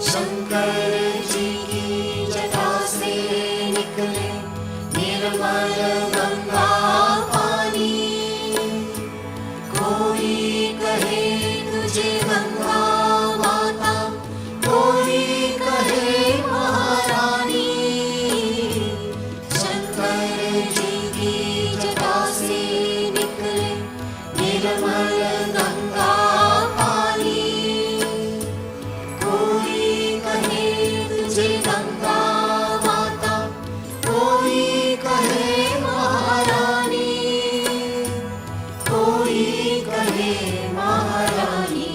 शंकर जी की जटा से निकले निर्मल गंगा पानी। कोई कहे तुझे गंगा माता, कोई कहे महारानी। शंकर जी की जटा से निकले निर्मल गंगा पानी। कोई कहे तुझे गंगा माता, कोई कहे महारानी, कोई कहे महारानी।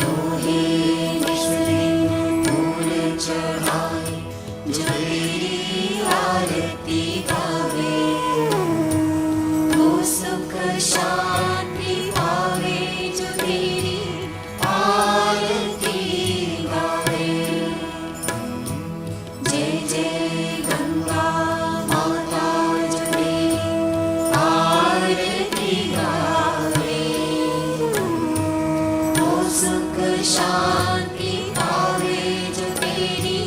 तोहे निश्चय फूल चढ़ाए जो तेरी आरती गावे, वो सुख शांति पावे जो तेरी आरती गावे। जय जय गंगा माता जो तेरी आरती गावे, वो सुख शांति पावे जो तेरी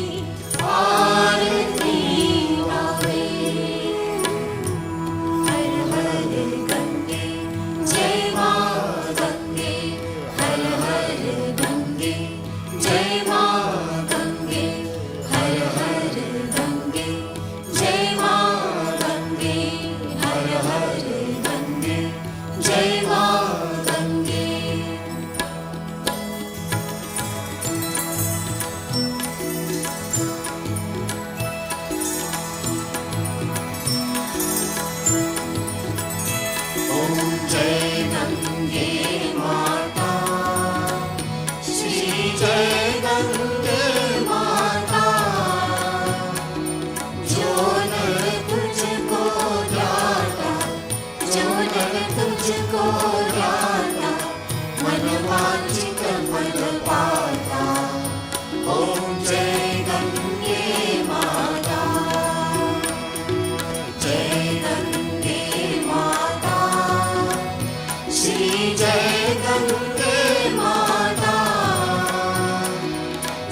आरती गावे। हर हर गंगे जय माँ गंगे, हर हर गंगे जय माँ गंगे, हर हर गंगे जय माँ गंगे, हर हर गंगे जय माँ गंगे। ओम जय गंगे माता, श्री जय गंगे माता। जो नर तुझको ध्याता, जो नर तुझको ध्याता, मन वांछित फल पाता। ओम जय गंगे माता, जय गंगे माता, श्री जय गंगे माता।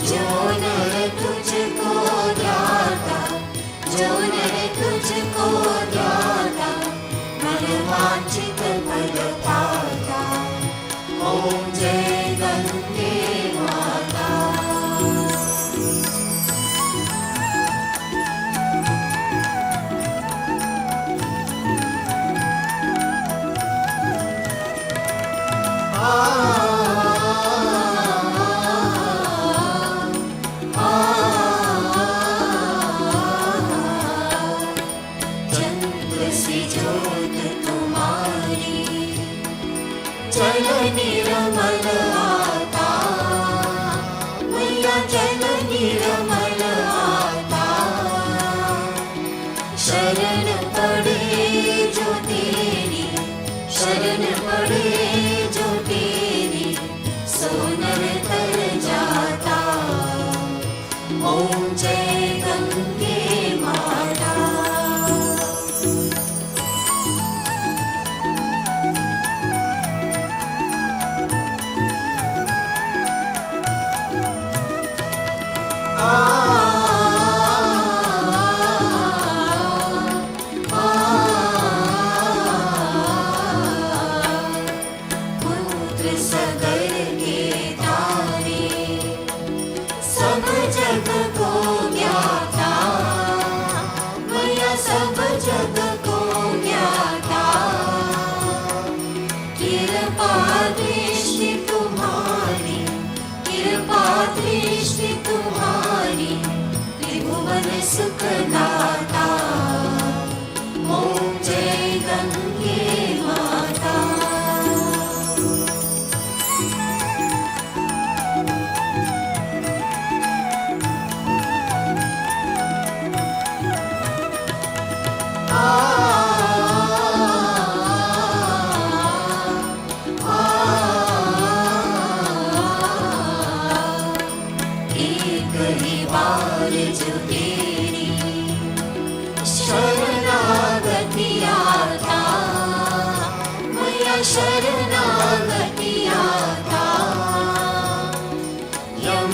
जो नर तुझको ध्याता, जो नर तुझको ध्याता, मन वांछित फल पाता। ओम जय गंगे माता। चंद्र सी ज्योत तुम्हारी, जल निर्मल आता। मैया जल निर्मल आता। शरण पड़े जो तेरी, शरण पड़े जो तेरी, सोनर तर जाता। ओम जय गंगे माता। पुत्र सगर के तारे, सब जग को ज्ञाता। मैया सब जग को ज्ञाता। कृपा दृष्टि तुम्हारी, कृपा दृष्टि तुम्हारी, त्रिभुवन सुखदाता। ओम जय गंगे माता। एक ही बार जो तेरी शरणागति आता, मैया शरणागति आता। यम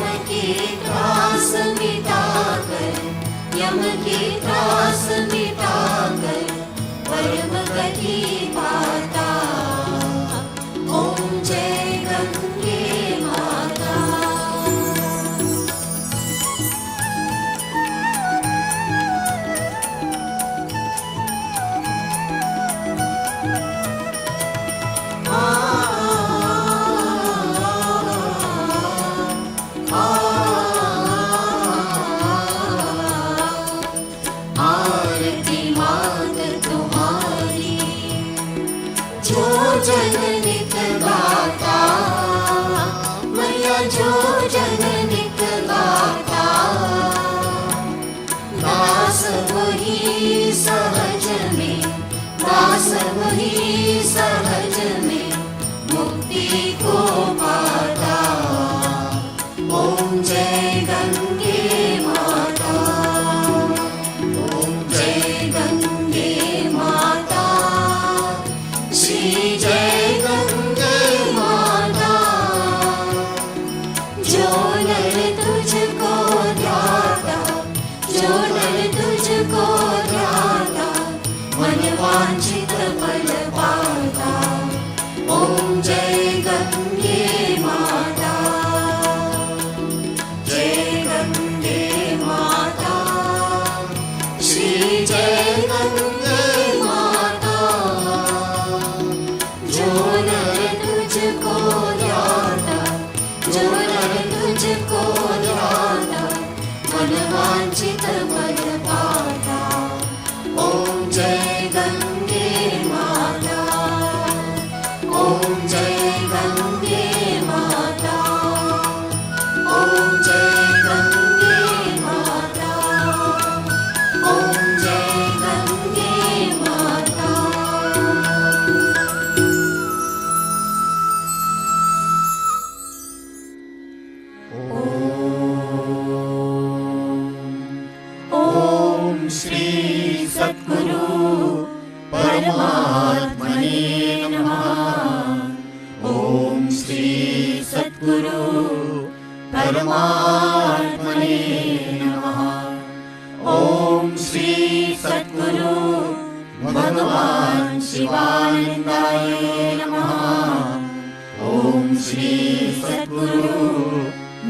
जो जन निकलाता, दास वही सहज में, दास वही सहज में मुक्ति को पाता। ओम जय गंगे माता, ओम जय गंगे माता, श्री जय गंगे माता। जो नर तुझको ध्याता, जो नर तुझको ध्याता, मन वांछित फल पाता। ओम जय गंगे माता, जय गंगे माता, श्री जय गंगे माता। जो नर तुझको ध्याता, जो नर तुझको ध्याता, मन वांछित फल पाता। ओम जय गंगे माता, ओम जय गंगे माता, ओम जय गंगे माता, ओम जय गंगे माता। ओम श्री सद्गुरु परमात्मने नमः। ओम श्री सद्गुरु परमात्मने नमः। ओम श्री सद्गुरु भगवान शिवानंदाय नमः। ओम श्री सद्गुरु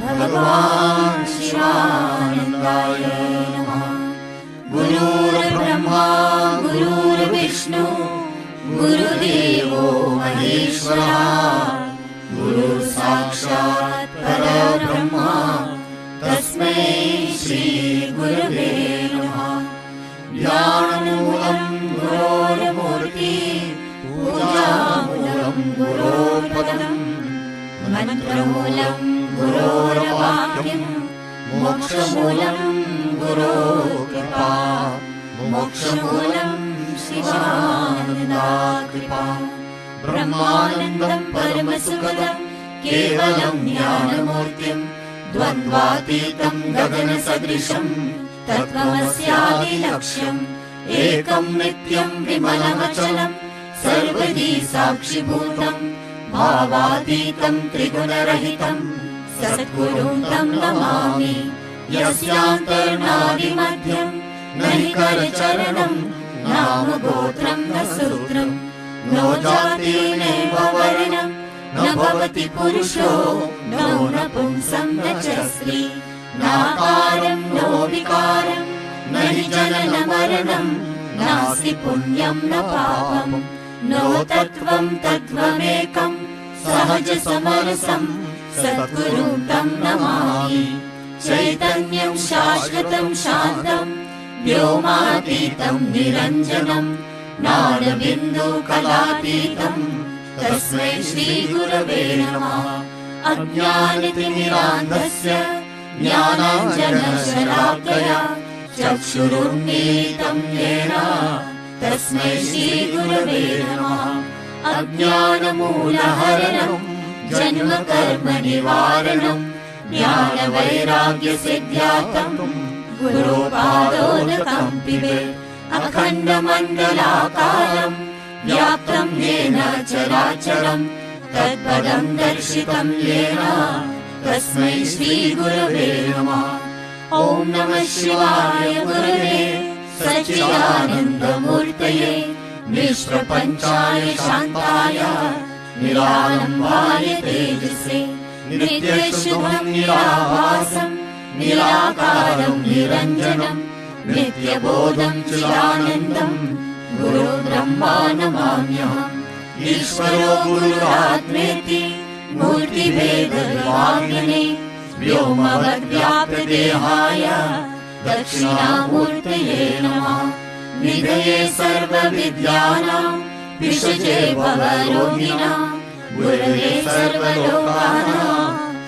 भगवान शिवानंदाय नमः। गुरुर्ब्रह्मा गुरुर्विष्णु गुरुदेवो महेश्वरः। गुरु साक्षात् परब्रह्म तस्मै श्री गुरवे नमः। ज्ञानमूलं गुरोर्मूर्ति, पूजामूलं गुरोर्पदं, मंत्रमूलं गुरोर्वाक्यं, मोक्षमूलं गुरोर्कृपा। मोक्षमूलं शिवानन्दाकृपा। ब्रह्मानन्दं परमसुखदं केवलं ज्ञानमूर्तिं, द्वन्द्वातीतं गगनसदृशं तत्त्वमस्यादिलक्ष्यम्। एकं नित्यं विमलमचलं सर्वदी साक्षिभूतं, भावातीतं त्रिगुणरहितं सद्गुरुं तं नमामि। यस्यान्तर्नादिमध्यं न हि करचरणं, नाम गोत्रं न सूत्रं, नो जातिर्नैव वर्णं, न भवति पुरुषो नो नपुंसं न च स्त्री। नाकारं नो विकारं, न हि जननमरणं, नास्ति पुण्यं न पापं, नो तत्त्वं तत्त्वमेकं, सहजसमरसं सद्गुरुं तं नमामि। चैतन्यं शाश्वतं शान्तं व्योमातीतं निरञ्जनं, ज्ञानबिन्दुकलातीतं तस्मै श्रीगुरवे नमः। अज्ञानतिमिरान्धस्य ज्ञानाञ्जनशलाकया चक्षुरुन्मीलितं येन तस्मै श्रीगुरवे नमः। अज्ञानमूलहरणं जन्मकर्मनिवारणं, ज्ञानवैराग्यसिद्ध्यार्थं गुरुपादोदकं पिबेत्। अखण्डमण्डलाकारं व्याप्तं येन चराचरं, तत्पदं दर्शितं येन तस्मै श्रीगुरवे नमः। ॐ नमः शिवाय गुरवे सच्चिदानन्दमूर्तये, निष्प्रपञ्चाय शान्ताय निरालम्बाय तेजसे, नित्यशुभं निराभासं निराकारं निरञ्जनं, नित्यबोधं चिदानन्दं गुरुब्रह्मा नमाम्यहम्। ईश्वरो गुरुरात्मेति मूर्तिभेदविभागिने, व्योमवद्व्याप्तदेहाय दक्षिणामूर्तये नमः। निधये सर्वविद्यानां विषजे भवरोगिणां, गुरवे सर्वलोकानां,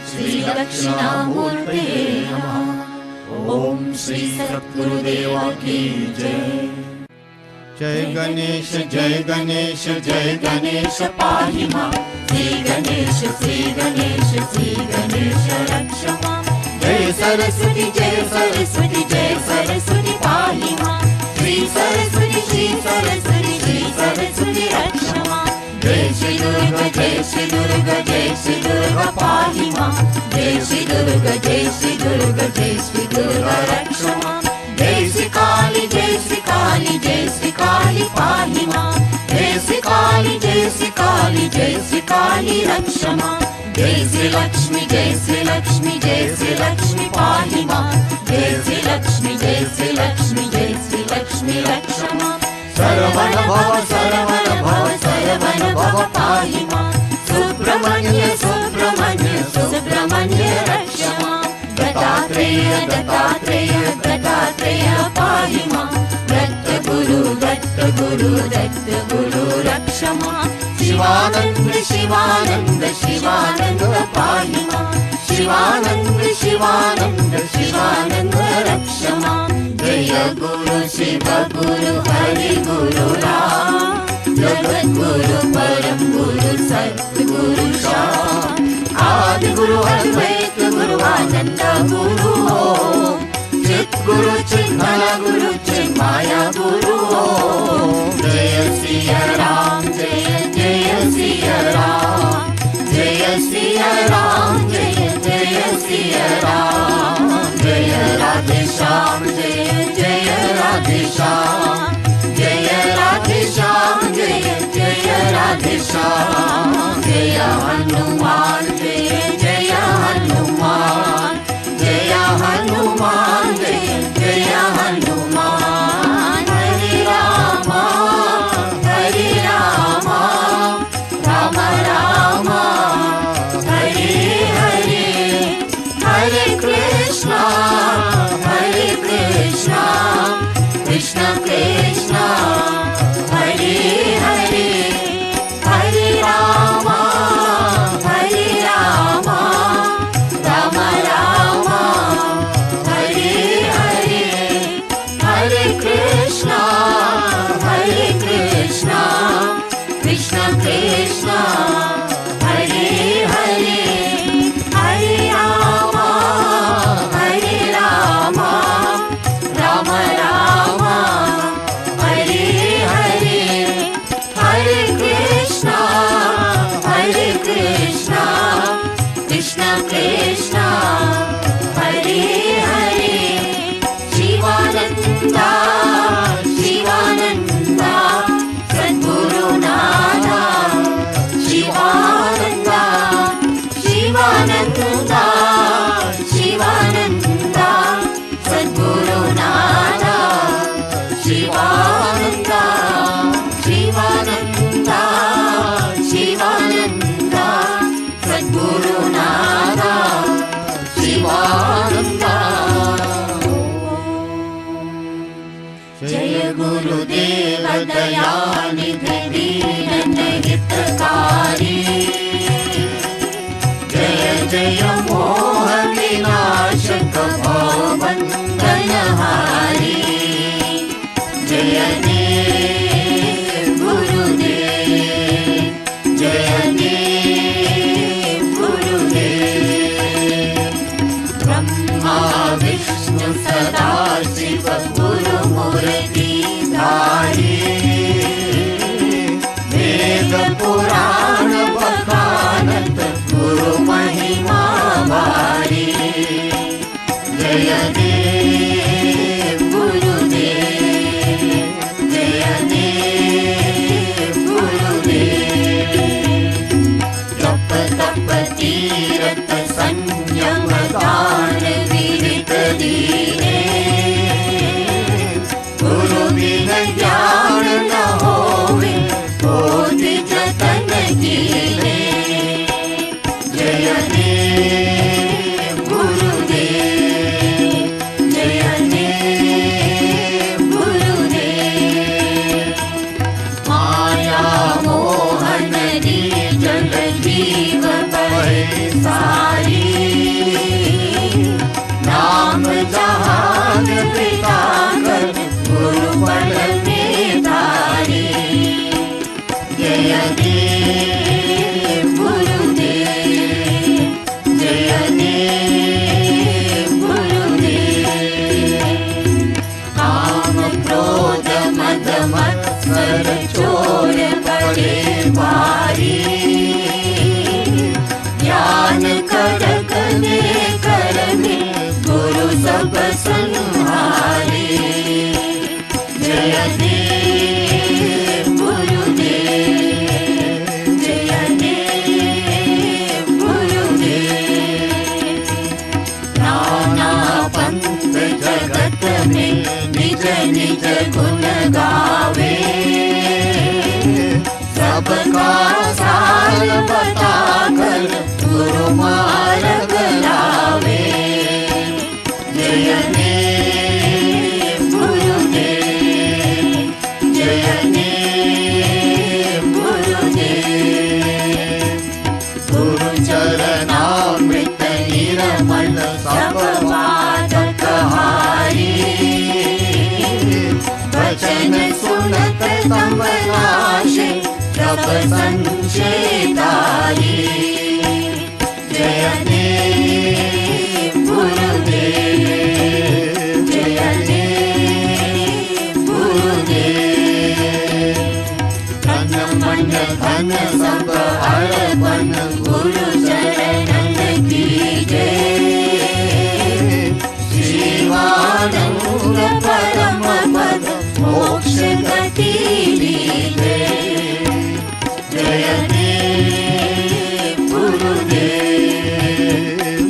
श्री दक्षिणामूर्ते नमः। ओम श्री सद्गुरुदेव की जय। जय गणेश जय गणेश जय गणेश पाहि मां। श्री गणेश श्री गणेश श्री गणेश रक्ष मां। जय सरस्वती जय सरस्वती जय सरस्वती पाहि मां। श्री सरस्वती श्री सरस्वती श्री सरस्वती रक्ष मां। जय श्री दुर्गा जय श्री दुर्गा जय श्री दुर्गा पाहि मां। जय श्री दुर्गा जय श्री दुर्गा जय श्री दुर्गा रक्ष मां। जय श्री काली जय श्री काली जय श्री काली पाहि मां। जय श्री काली जय श्री काली जय श्री काली रक्ष मां। जय श्री लक्ष्मी जय श्री लक्ष्मी जय श्री लक्ष्मी पाहि मां। जय श्री लक्ष्मी जय श्री लक्ष्मी जय श्री लक्ष्मी रक्ष मां। सरवण भव सरवण भव सरवण भव पाहि मां। सुब्रह्मण्य सुब्रह्मण्य सुब्रह्मण्य रक्ष मां। दत्तात्रेय दत्तात्रेय दत्तात्रेय पाहि मां। दत्तगुरु दत्तगुरु दत्तगुरु रक्ष मां। शिवानंद शिवानंद शिवानंद पाहि मां। शिवानंद शिवानंद शिवानंद रक्ष मां। जय गुरु शिव गुरु हरि गुरु राम। जगत गुरु परम गुरु सद्गुरु श्याम। आदि गुरु अद्वैत गुरु आनंद गुरु ओम। चित गुरु चिन्मय गुरु चिन्माया गुरु ओम। जय सिया राम जय जय सिया राम। जय सिया राम जय जय सिया राम। जय राधे श्याम जय जय राधे श्याम। जय राधे श्याम जय जय राधे श्याम। जय हनुमान जय जय हनुमान। जय हनुमान जय जय हनुमान। हरे राम राम राम हरे हरे। हरे कृष्णा कृष्ण कृष्ण हरे हरे। हरे राम राम राम हरे हरे। हरे कृष्ण कृष्ण कृष्ण हरे हरे। हरे राम राम राम हरे हरे। हरे कृष्ण कृष्ण कृष्ण हरे हरे। शिवानंदा शिवानंदा सद्गुरुनाथा। शिवानंदा शिवानंदा शिवानंदा सद्गुरुनाथा। शिवानंदा शिवानंदा शिवानंदा सद्गुरुनाथा। शिवानंदा। जय गुरुदेव दयानिधि दीन हितकारी। जय जय मोह विनाशक भवबंधनहारी। जय देव गुरुदेव जय देव गुरुदेव। ब्रह्मा विष्णु सदा शिव गुरु मूर्ति धारी। वेद पुराण बखानत गुरु महिमा भारी। जय देव गुरुदेव जय देव गुरुदेव। जप तप तीरथ संयम दान विविध दीने। गुरु बिन ज्ञान न होवे बोधि जतन कीने। जय देव गुरुदेव जय देव गुरुदेव। माया मोहन री जल जीव बहे सारी। जयने गुरुदेव। काम क्रोध मद मत्सर चोर बड़े भारी, ज्ञान खड़ग दे कर में गुरु सब संहारे। जय देव गुरुदेव, जय देव गुरुदेव। नाना पंथ जगत में निज निज गुण गावे, सबका सार बता कर गुरु मार्ग लावे। जय देव गुरुदेव, जय देव गुरुदेव। गुरु चरणामृत निर्मल सब बाधक हारी, वचन सुनत तम नाशे सब संशय तारी। जय देव गुरुदेव, जय देव गुरुदेव। तन मन धन सब अर्पण गुरु चरणन की जय। शिवानंद परम पद मोक्ष गति लीजे। जय देव गुरुदेव,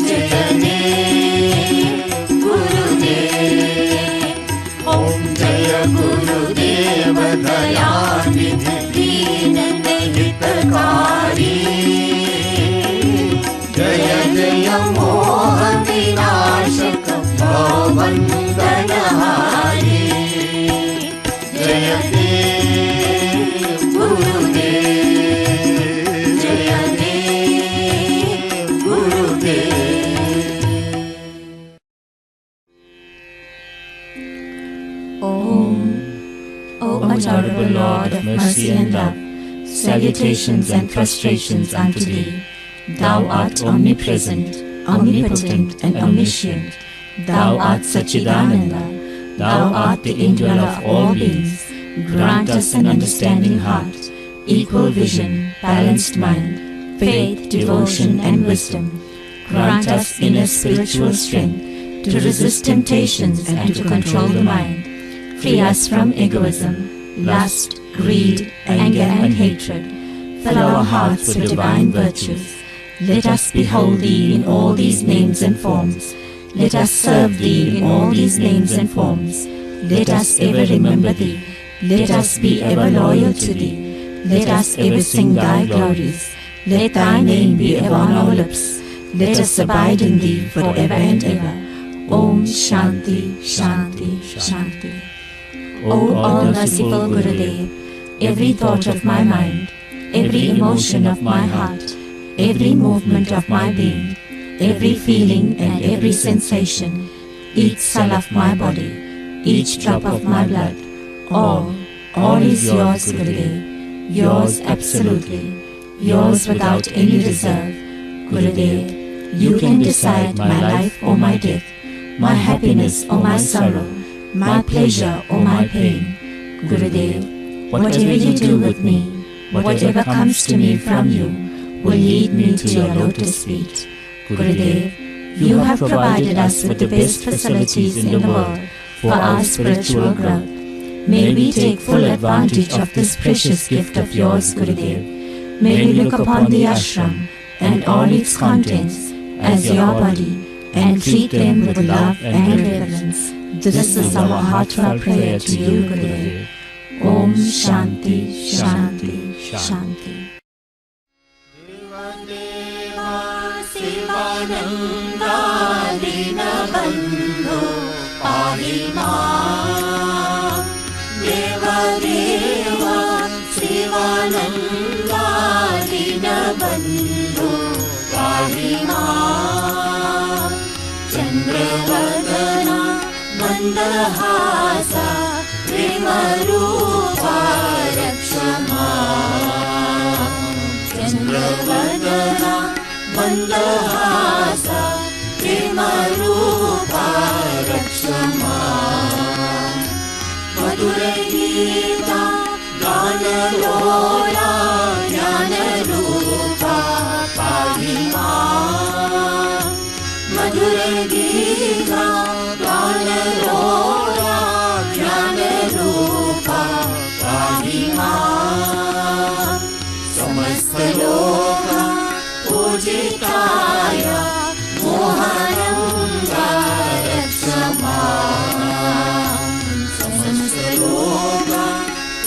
जय देव गुरुदेव। ओम जय गुरुदेव दयानिधि दीन हितकारी। जय जय मोह विनाशक भवबंधनहारी। जय देव गुरुदेव, जय देव गुरुदेव। Om, O adorable Lord of mercy and love, salutations and prostrations unto thee. Thou art omnipresent, omnipotent and omniscient. Thou art Satchidananda. Thou art the indweller of all beings. Grant us an understanding heart, equal vision, balanced mind, faith, devotion and wisdom. Grant us inner spiritual strength to resist temptations and to control the mind. Free us from egoism, lust, greed, anger and hatred. Fill our hearts with divine virtues. Let us behold thee in all these names and forms. Let us serve thee in all these names and forms. Let us ever remember thee. Let us be ever loyal to thee. Let us ever sing thy glories. Let thy name be ever on our lips. Let us abide in thee forever and ever. Om Shanti, Shanti, Shanti. O all-merciful Gurudev, every thought of my mind, every emotion of my heart, every movement of my being, every feeling and every sensation, each cell of my body, each drop of my blood, all is yours, Gurudev, yours absolutely, yours without any reserve. Gurudev, you can decide my life or my death, my happiness or my sorrow, my pleasure or my pain. Gurudev, whatever you do with me, whatever comes to me from you, will lead me to your lotus feet. Gurudev, you have provided us with the best facilities in the world for our spiritual growth. May we take full advantage of this precious gift of yours, Gurudev. May we look upon the ashram and all its contents as your body and treat them with love and reverence. This is our heartfelt prayer to you, Gurudev. Om Shanti, Shanti, Shanti. Sivananda Dinabandhu Pahi Maam. Deva Deva Sivananda Dinabandhu Pahi Maam. Chandravadana Mandahasa Premarupa Rakshama. Chandravadana Mandahasa लोला ज्ञानरूपा पाहि माम् मधुरगीता गानलोला ज्ञानरूपा पाहि माम् समस्तलोका पूजिताय मोहनंगा रक्ष माम् समस्तलोका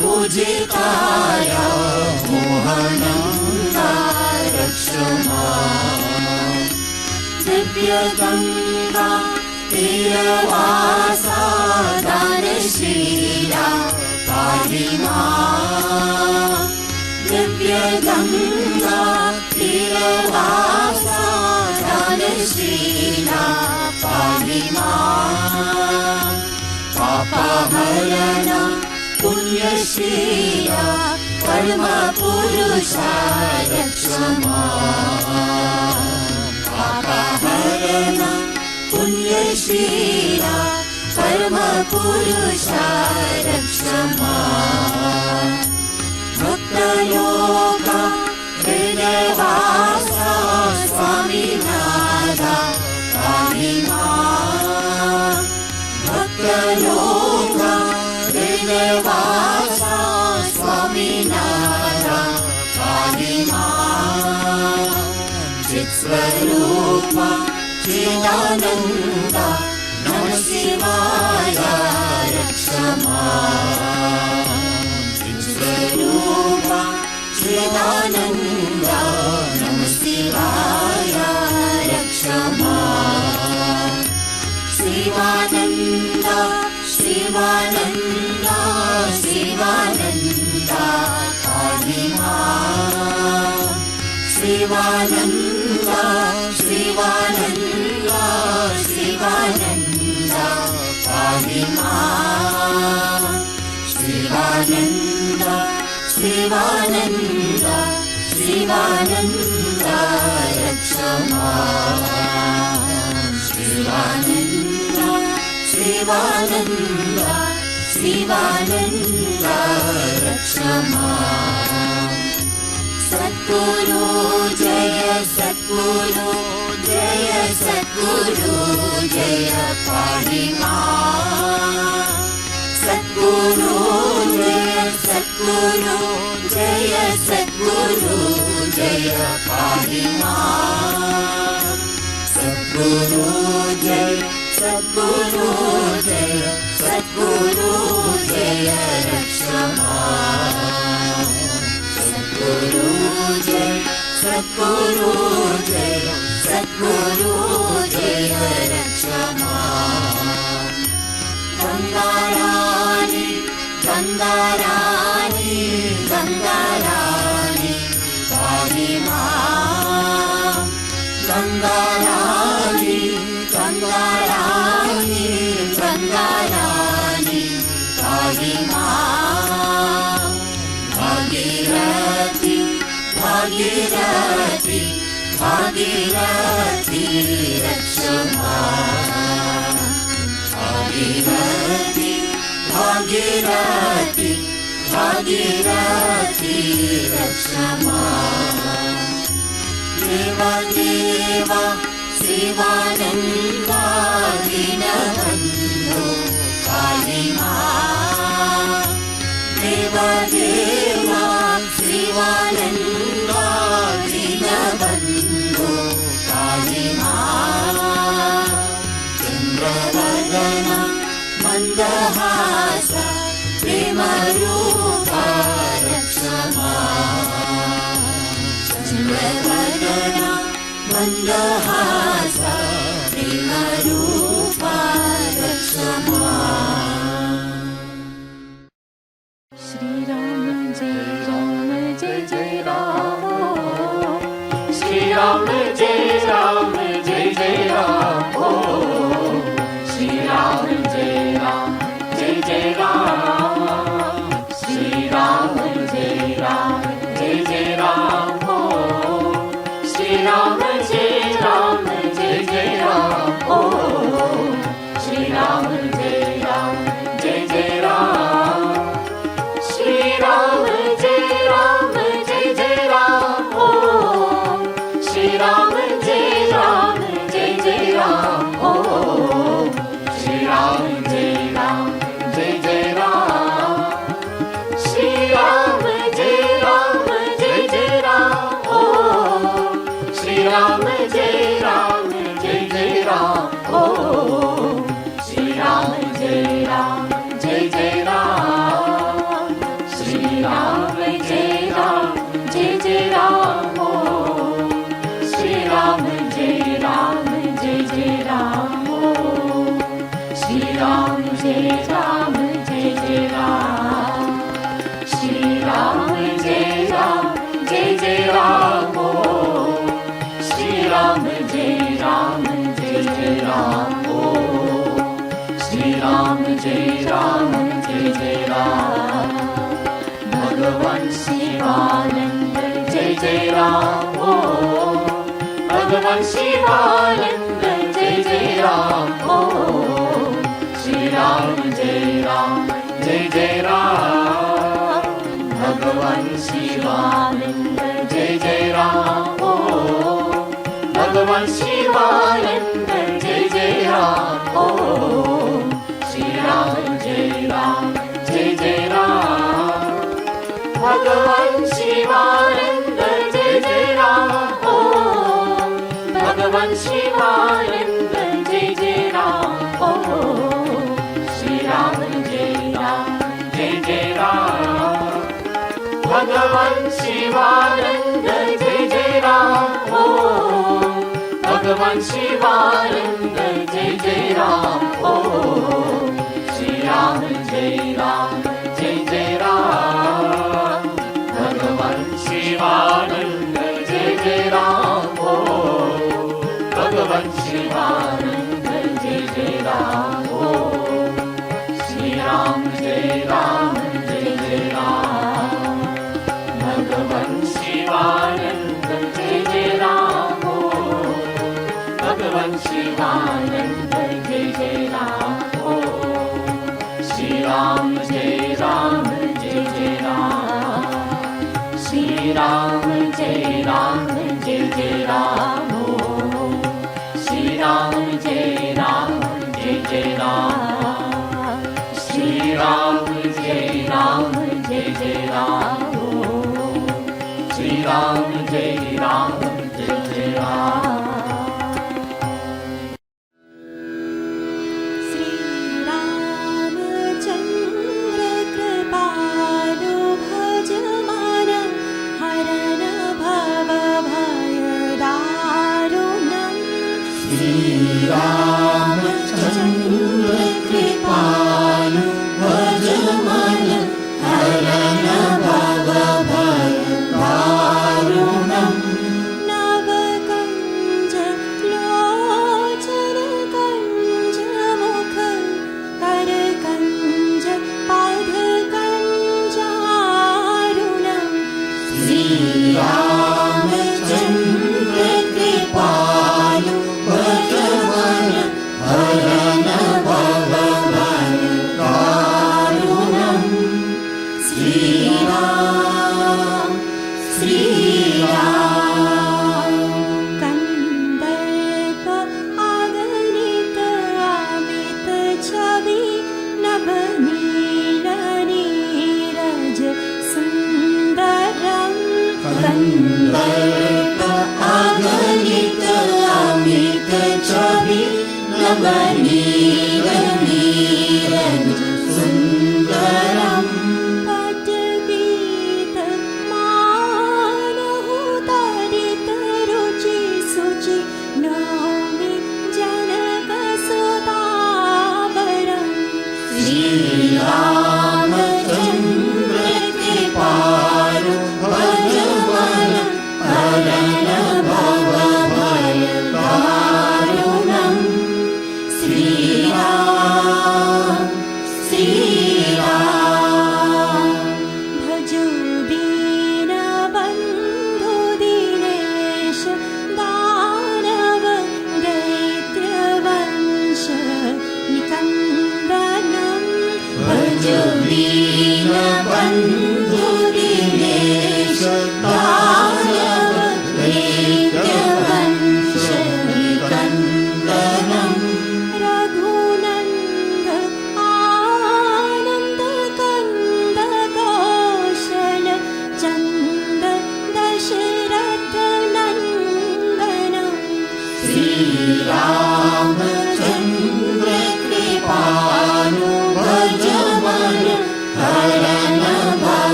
पूजिताय मोहनंगा रक्ष माम् दिव्य गंगा तीरवासा दानशीला पाहि माम् दिव्य गंगा तीरवासा दानशीला पाहि माम् पापहरण पुण्यशीला परम पुरुषा रक्ष माम् पापहरण पुण्यशीला परम पुरुषा रक्ष माम् भक्तयोगा हृदयवासा स्वामीनाथा पाहि माम् भक्तयोगा हृदयवासा स्वामीनाथा पाहि माम् चित्स्वरूपा चिदानन्दा नमः शिवाय रक्ष माम् चित्स्वरूपा चिदानन्दा नमः शिवाय रक्ष माम् शिवानन्दा शिवानन्दा शिवानन्दा पाहि माम् शिवानन्दा शिवानन्दा शिवानन्दा पाहि माम् शिवानन्दा शिवानन्दा शिवानन्दा रक्ष माम् शिवानन्दा शिवानन्दा शिवानन्दा रक्ष माम् सद्गुरु जय सद्गुरु जय सद्गुरु जय पाहि माम् सद्गुरु जय सद्गुरु जय सद्गुरु जय पाहि माम् सद्गुरु जय सद्गुरु जय सद्गुरु जय रक्ष माम् सद्गुरु जय सद्गुरु जय सद्गुरु जय रक्ष माम् गंगारानी गंगारानी गंगारानी पाहि माम् गंगारानी गंगारानी गंगारानी पाहि माम् भागीरथी भागीरथी भागीरथी रक्ष माम् भागीरथी भागीरथी भागीरथी रक्ष माम् देवा देवा शिवानन्दा दीनबन्धो पाहि माम् देवा देवा शिवानन्दा दीनबन्धो पाहि माम् चन्द्रवदना मन्दहास प्रेमरूपा रक्ष माम् चन्द्रवदना मन्दहास प्रेमरूपा रक्ष माम् श्री राम जय राम जय जय राम भगवान शिवानंद जय जय राम ओ भगवान शिवानंद जय जय राम ओ श्री राम जय राम भगवान शिवानंद जय जय राम ओ भगवान शिवानंद जय जय राम ओ श्री राम जय राम भगवान शिवानंद जय जय राम ओ भगवान शिवानंद जय जय राम ओ श्री राम जय राम भगवान शिवानंद जय जय राम ओ भगवान शिवानंद जय जय राम ओ श्री राम जय राम भगवान शिवानंद जय जय राम ओ भगवान शिवानंद जय जय राम ओ श्री राम जय राम भगवान शिवानंद जय जय राम ओ भगवान शिवानंद जय जय राम ओ श्री राम जय राम श्री राम जय राम ओ श्री राम जय राम श्री राम जय राम ओ श्री राम जय राम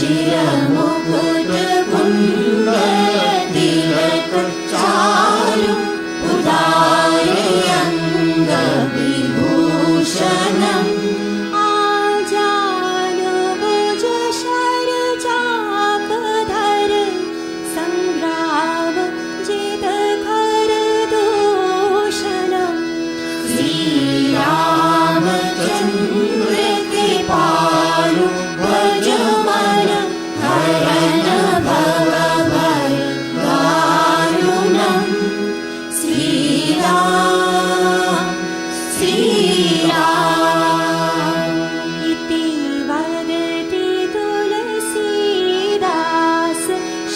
शिरमुकुट कुण्डल तिलक हरण भव भय दारुणम् श्री राम श्री राम इति वदति तुलसीदास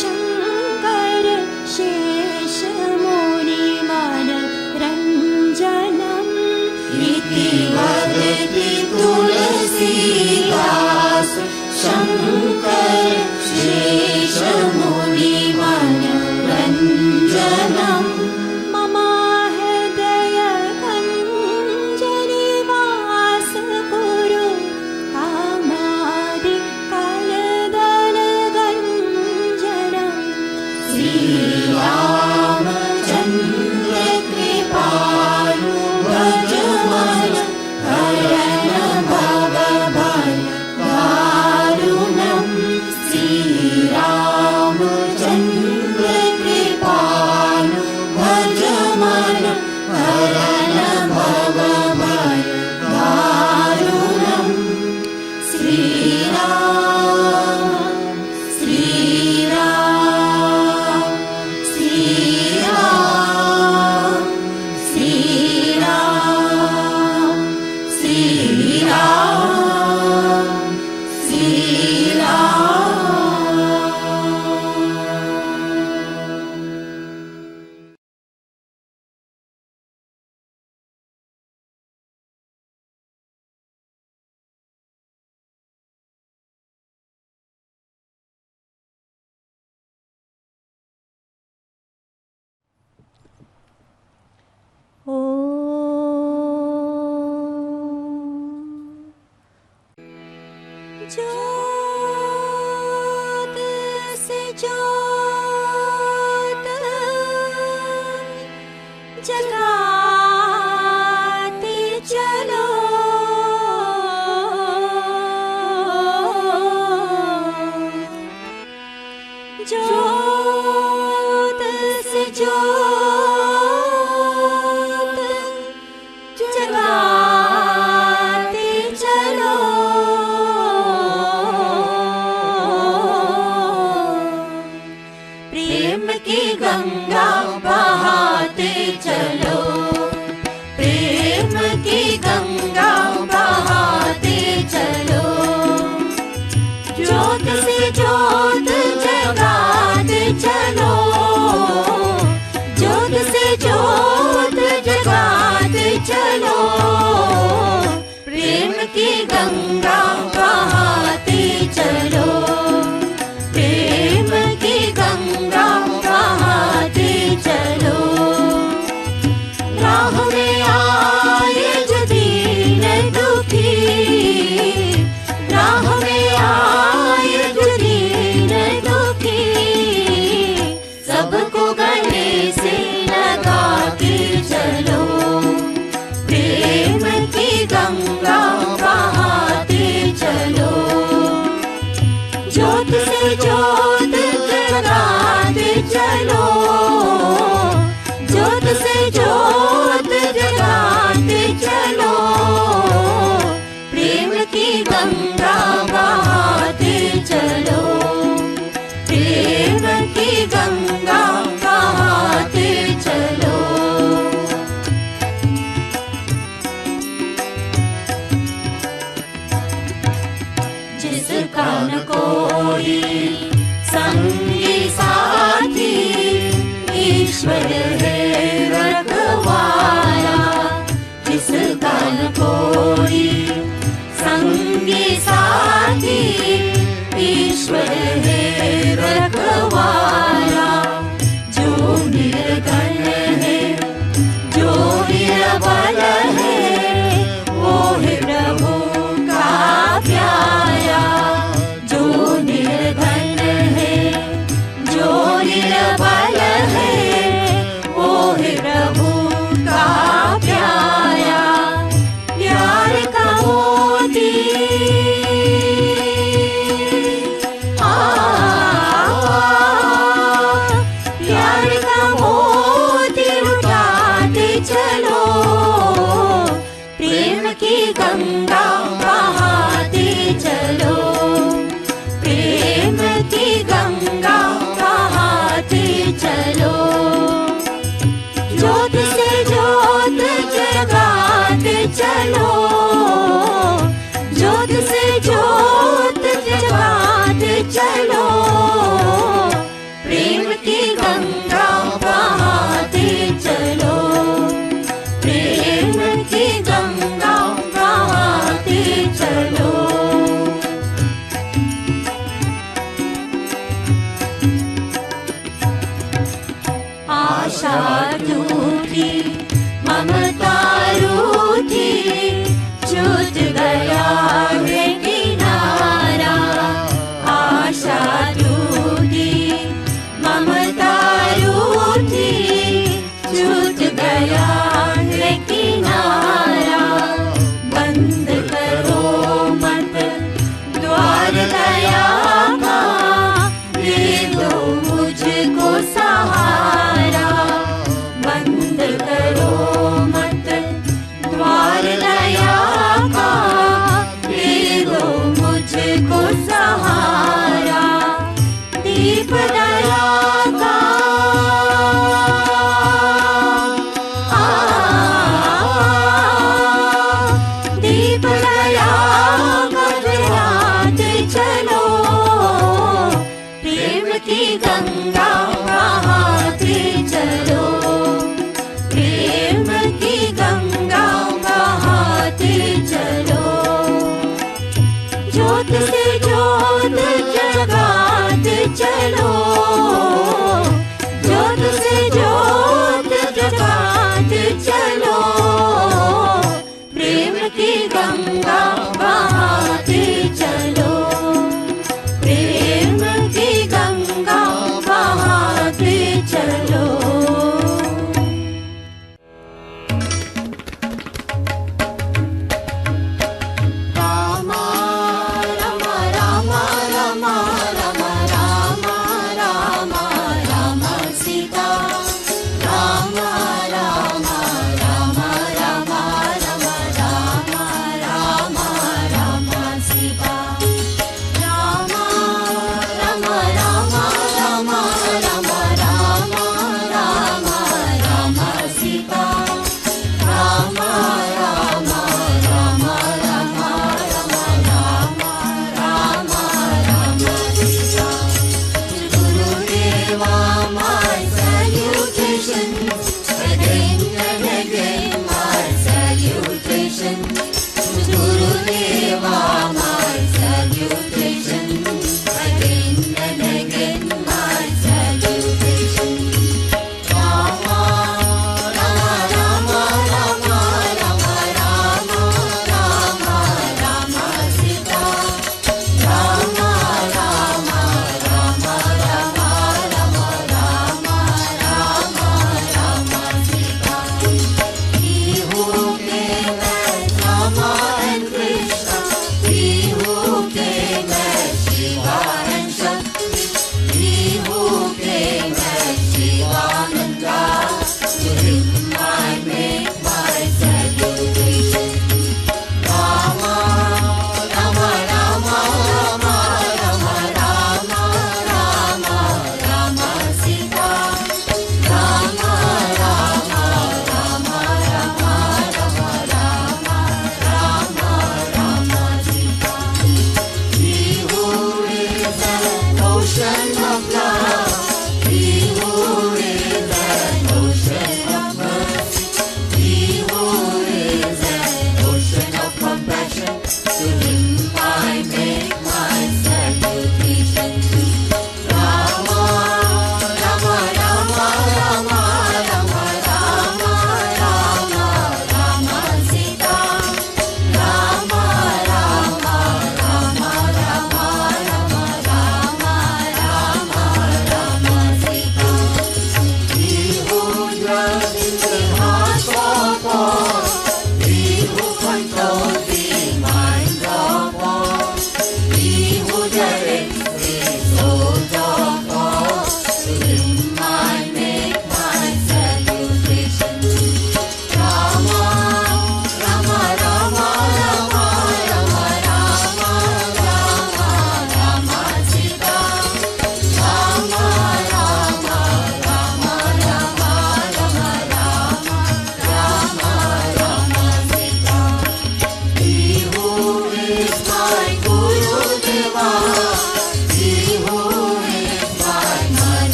शंकर शेष मुनि मन रंजनम् इति वदति तुलसीदास शंकर शेष मुनि मन रंजनम् मम हृदय कंजनि वास कुरु कामादि कलदल गंजनम् श्री रामचंद्र कृपालु भज मन हरण भव भय दारुणम् श्री रामचंद्र कृपालु भज मन हरण भव भय दारुणम् श्री राम श्री राम श्री राम श्री राम श्री राम श्री राम ज्योत से ज्योत जगाते चलो ज्योत से ज्योत जगाते चलो प्रेम की गंगा बहाते चलो प्रेम की गंगा बहाते चलो ज्योत से ज्योत जगाते चलो ज्योत से ज्योत जगाते चलो प्रेम की गंगा बहाते चलो प्रेम की गंगा बहाते चलो राह में आए जो दीन दुखी राह में आए जो दीन दुखी सबको गले से लगा के चलो प्रेम की गंगा बहाते चलो ज्योत से ज्योत जगाते चलो ज्योत से ज्योत जगाते चलो प्रेम की गंगा बहाते चलो प्रेम की गंगा बहाते चलो जिसका न कोई संगी साथी ईश्वर है रखवाला जिसका न कोई संगी साथी ईश्वर है रखवाला जो निर्धन है जो निर्बल है वो है प्रभु का प्यारा जो निर्धन है जो निर्बल है वो है प्रभु का प्यारा प्यार का मोती प्यार का मोती उठाते चलो प्रेम की गंगा बहाते चलो प्रेम की गंगा बहाते चलो, ज्योत से ज्योत जगाते चलो, ज्योत से ज्योत जगाते चलो, प्रेम की गंगा बहाते चलो, प्रेम की गंगा बहाते चलो। आशा टूटी, ममता रूठी, छूट गया है किनारा। आशा टूटी, ममता रूठी, छूट गया है किनारा। बंद करो मत द्वार दया का, दे दो मुझको सहारा। बंद करो मत द्वार दया का, दे दो मुझको सहारा। दीप दया का दीप दया का जलाते चलो, प्रेम की गंगा बहाते चलो, प्रेम की गंगा बहाते चलो। ज्योत से ज्योत जगाते चलो, ज्योत से ज्योत जगाते चलो, प्रेम की गंगा बहाते चलो, प्रेम की गंगा बहाते चलो। Rama Rama Rama Rama Rama Rama Rama Rama Sita, Rama Rama Rama Rama Rama Rama Rama Rama Sita, Rama Rama Rama Rama Rama Rama Rama Rama Sita, Rama Rama Rama Rama Rama Rama Rama Rama Sita. Gurudeva, my salutations, again and again my salutations. Gurudeva, my salutations, again and again my salutations. Rama, Rama, Rama, Rama, Rama, Rama, Rama, Rama, Sita. Rama, Rama, Rama, Rama, Rama, Rama, Rama, Rama, Sita. He who came as Rama and Krishna, he who came as Shiva and Shakti, he who came as Sivananda, to him I make my salutation. Rama, Rama, Rama, Rama, Rama, Rama, Rama, Rama, Sita. Rama, Rama, Rama, Rama, Rama, Rama, Rama, Rama, Sita. He who is an ocean of love, he who is an ocean of mercy, he who is an ocean of compassion, to him I make my salutation. Rama, Rama, Rama, Rama, Rama, Rama, Rama, Rama, Sita. Rama, Rama, Rama, Rama, Rama, Rama, Rama,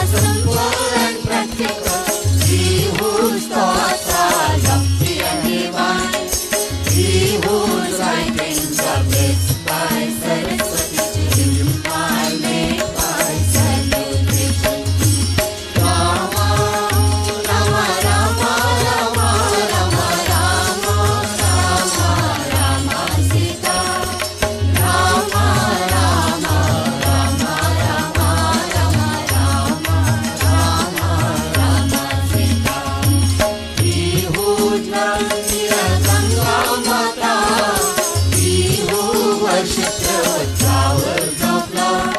simple and practical. He whose thoughts are lofty and divine. He whose writings are blessed by Saraswati. To him I make my salutation. Rama, Rama, Rama, Rama, Rama, Rama, Rama, Rama, Sita. Rama, Rama, Rama, Rama, Rama, Rama, Rama, Rama, Sita. He who dwells near Ganga Mata. He who worships with flowers of love.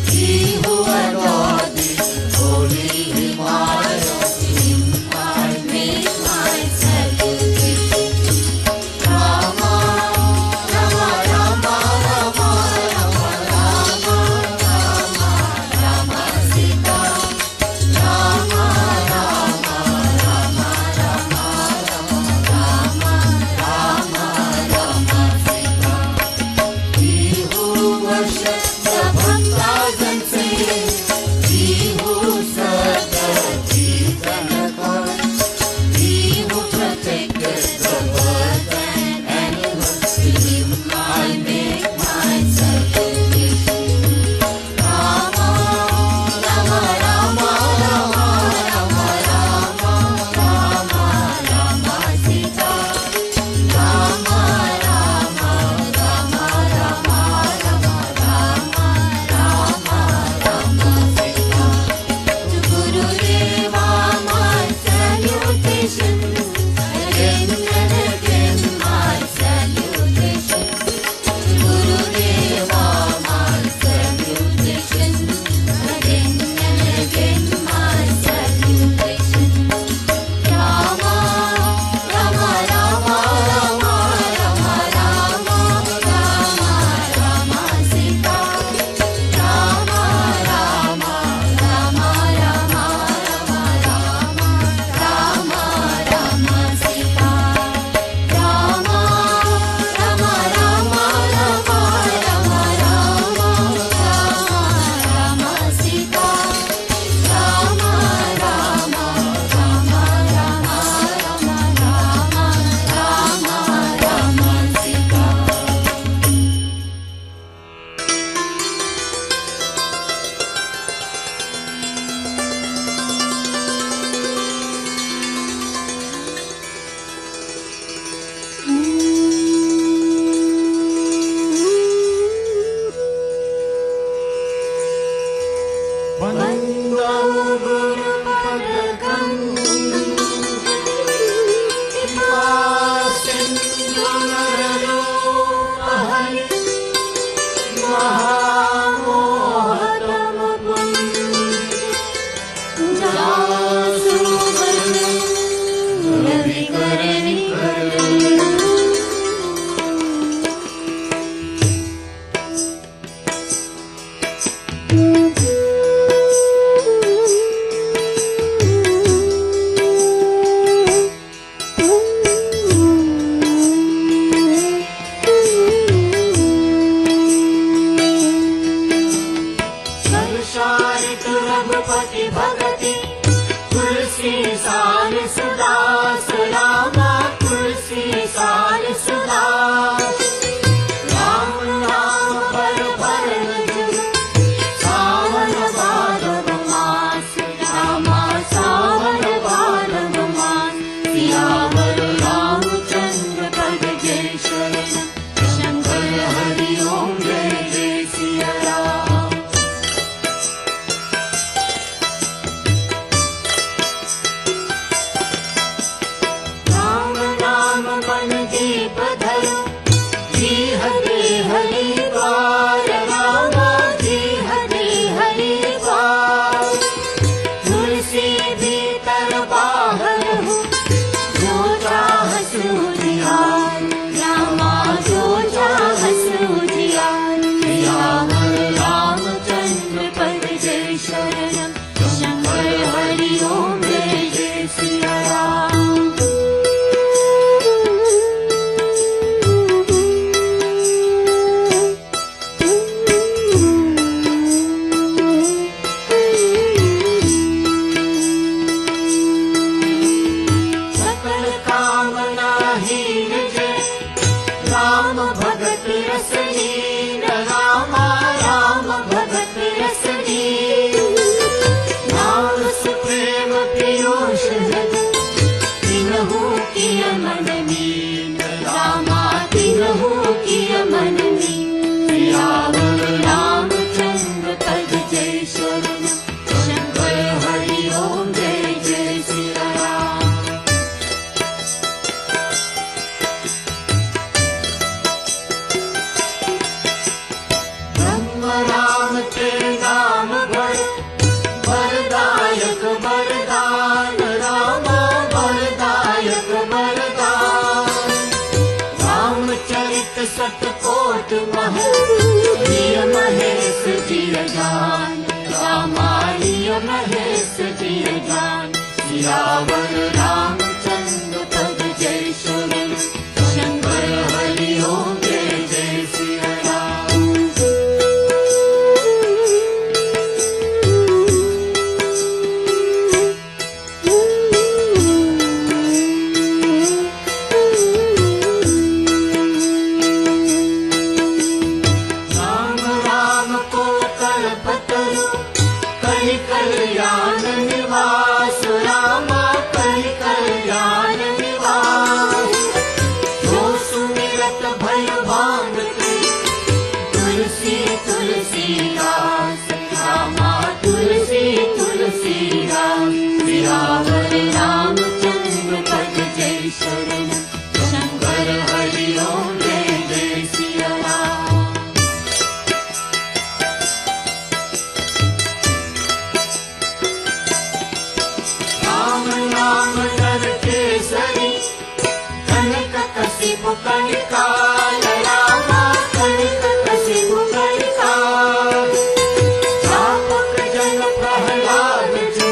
He who adored the holy Himalayas. To him I make my salutation. Rama, Rama, Rama, Rama, Rama, Rama, Rama, Rama, Sita. Rama, Rama, Rama, Rama, Rama, Rama, Rama, Rama, Sita. He who worships the bhaktas and saints. He who served the thieves and the poor. He who protected the birds and animals. To him I make my salutation. Rama, Rama, Rama, Rama, Rama, Rama, Rama, Rama, Sita. Rama, Rama, Rama, Rama, Rama, Rama, Rama, Rama, Sita. To Gurudeva my salutation. Again and again my salutation. To Gurudeva my salutation. Again and again my salutation. Rama, Rama, Rama, Rama, Rama, Rama, Rama, Rama, Sita. Rama, Rama, Rama, Rama, Rama, Rama, Rama, Rama, Sita. Rama, Rama, Rama, Rama, Rama, Rama, Rama, Sita. Rama, Rama, Rama, Rama, Rama, Rama, Sita. Vandam Guru Padakam Sindhunarupahari Mahamohatam Jasubhajam Ravikarani Sarsharitu Raghupati Bhagati Tulsi Sal Sudas Rama Tulsi Sal Sudas Ram Naam Par Par Jug Savan Bhadav Mas Rama Savan Bhadav Mas Siyavar Ramchandra Pad Jai Sharan Shankar Hari Om Jai Jai Siya Ram. Siyavar Ramchandra पद जय शरण शंकर हरि ओम जय जय सिया राम। राम राम को कल्पतरु कलि कल्याण निवास रामा कलि कल्याण निवास। जो सुमिरत भय भांगते तुलसी तुलसीदास रामा तुलसी तुलसीदास। सियावर रामचंद्र पद जय शरण शंकर हरि ओम जय जय सिया राम। राम नाम नर केसरी कनक कसिपु कनिकाल रामा कनक कसिपु कनिकाल। चापक जन प्रहलाद जी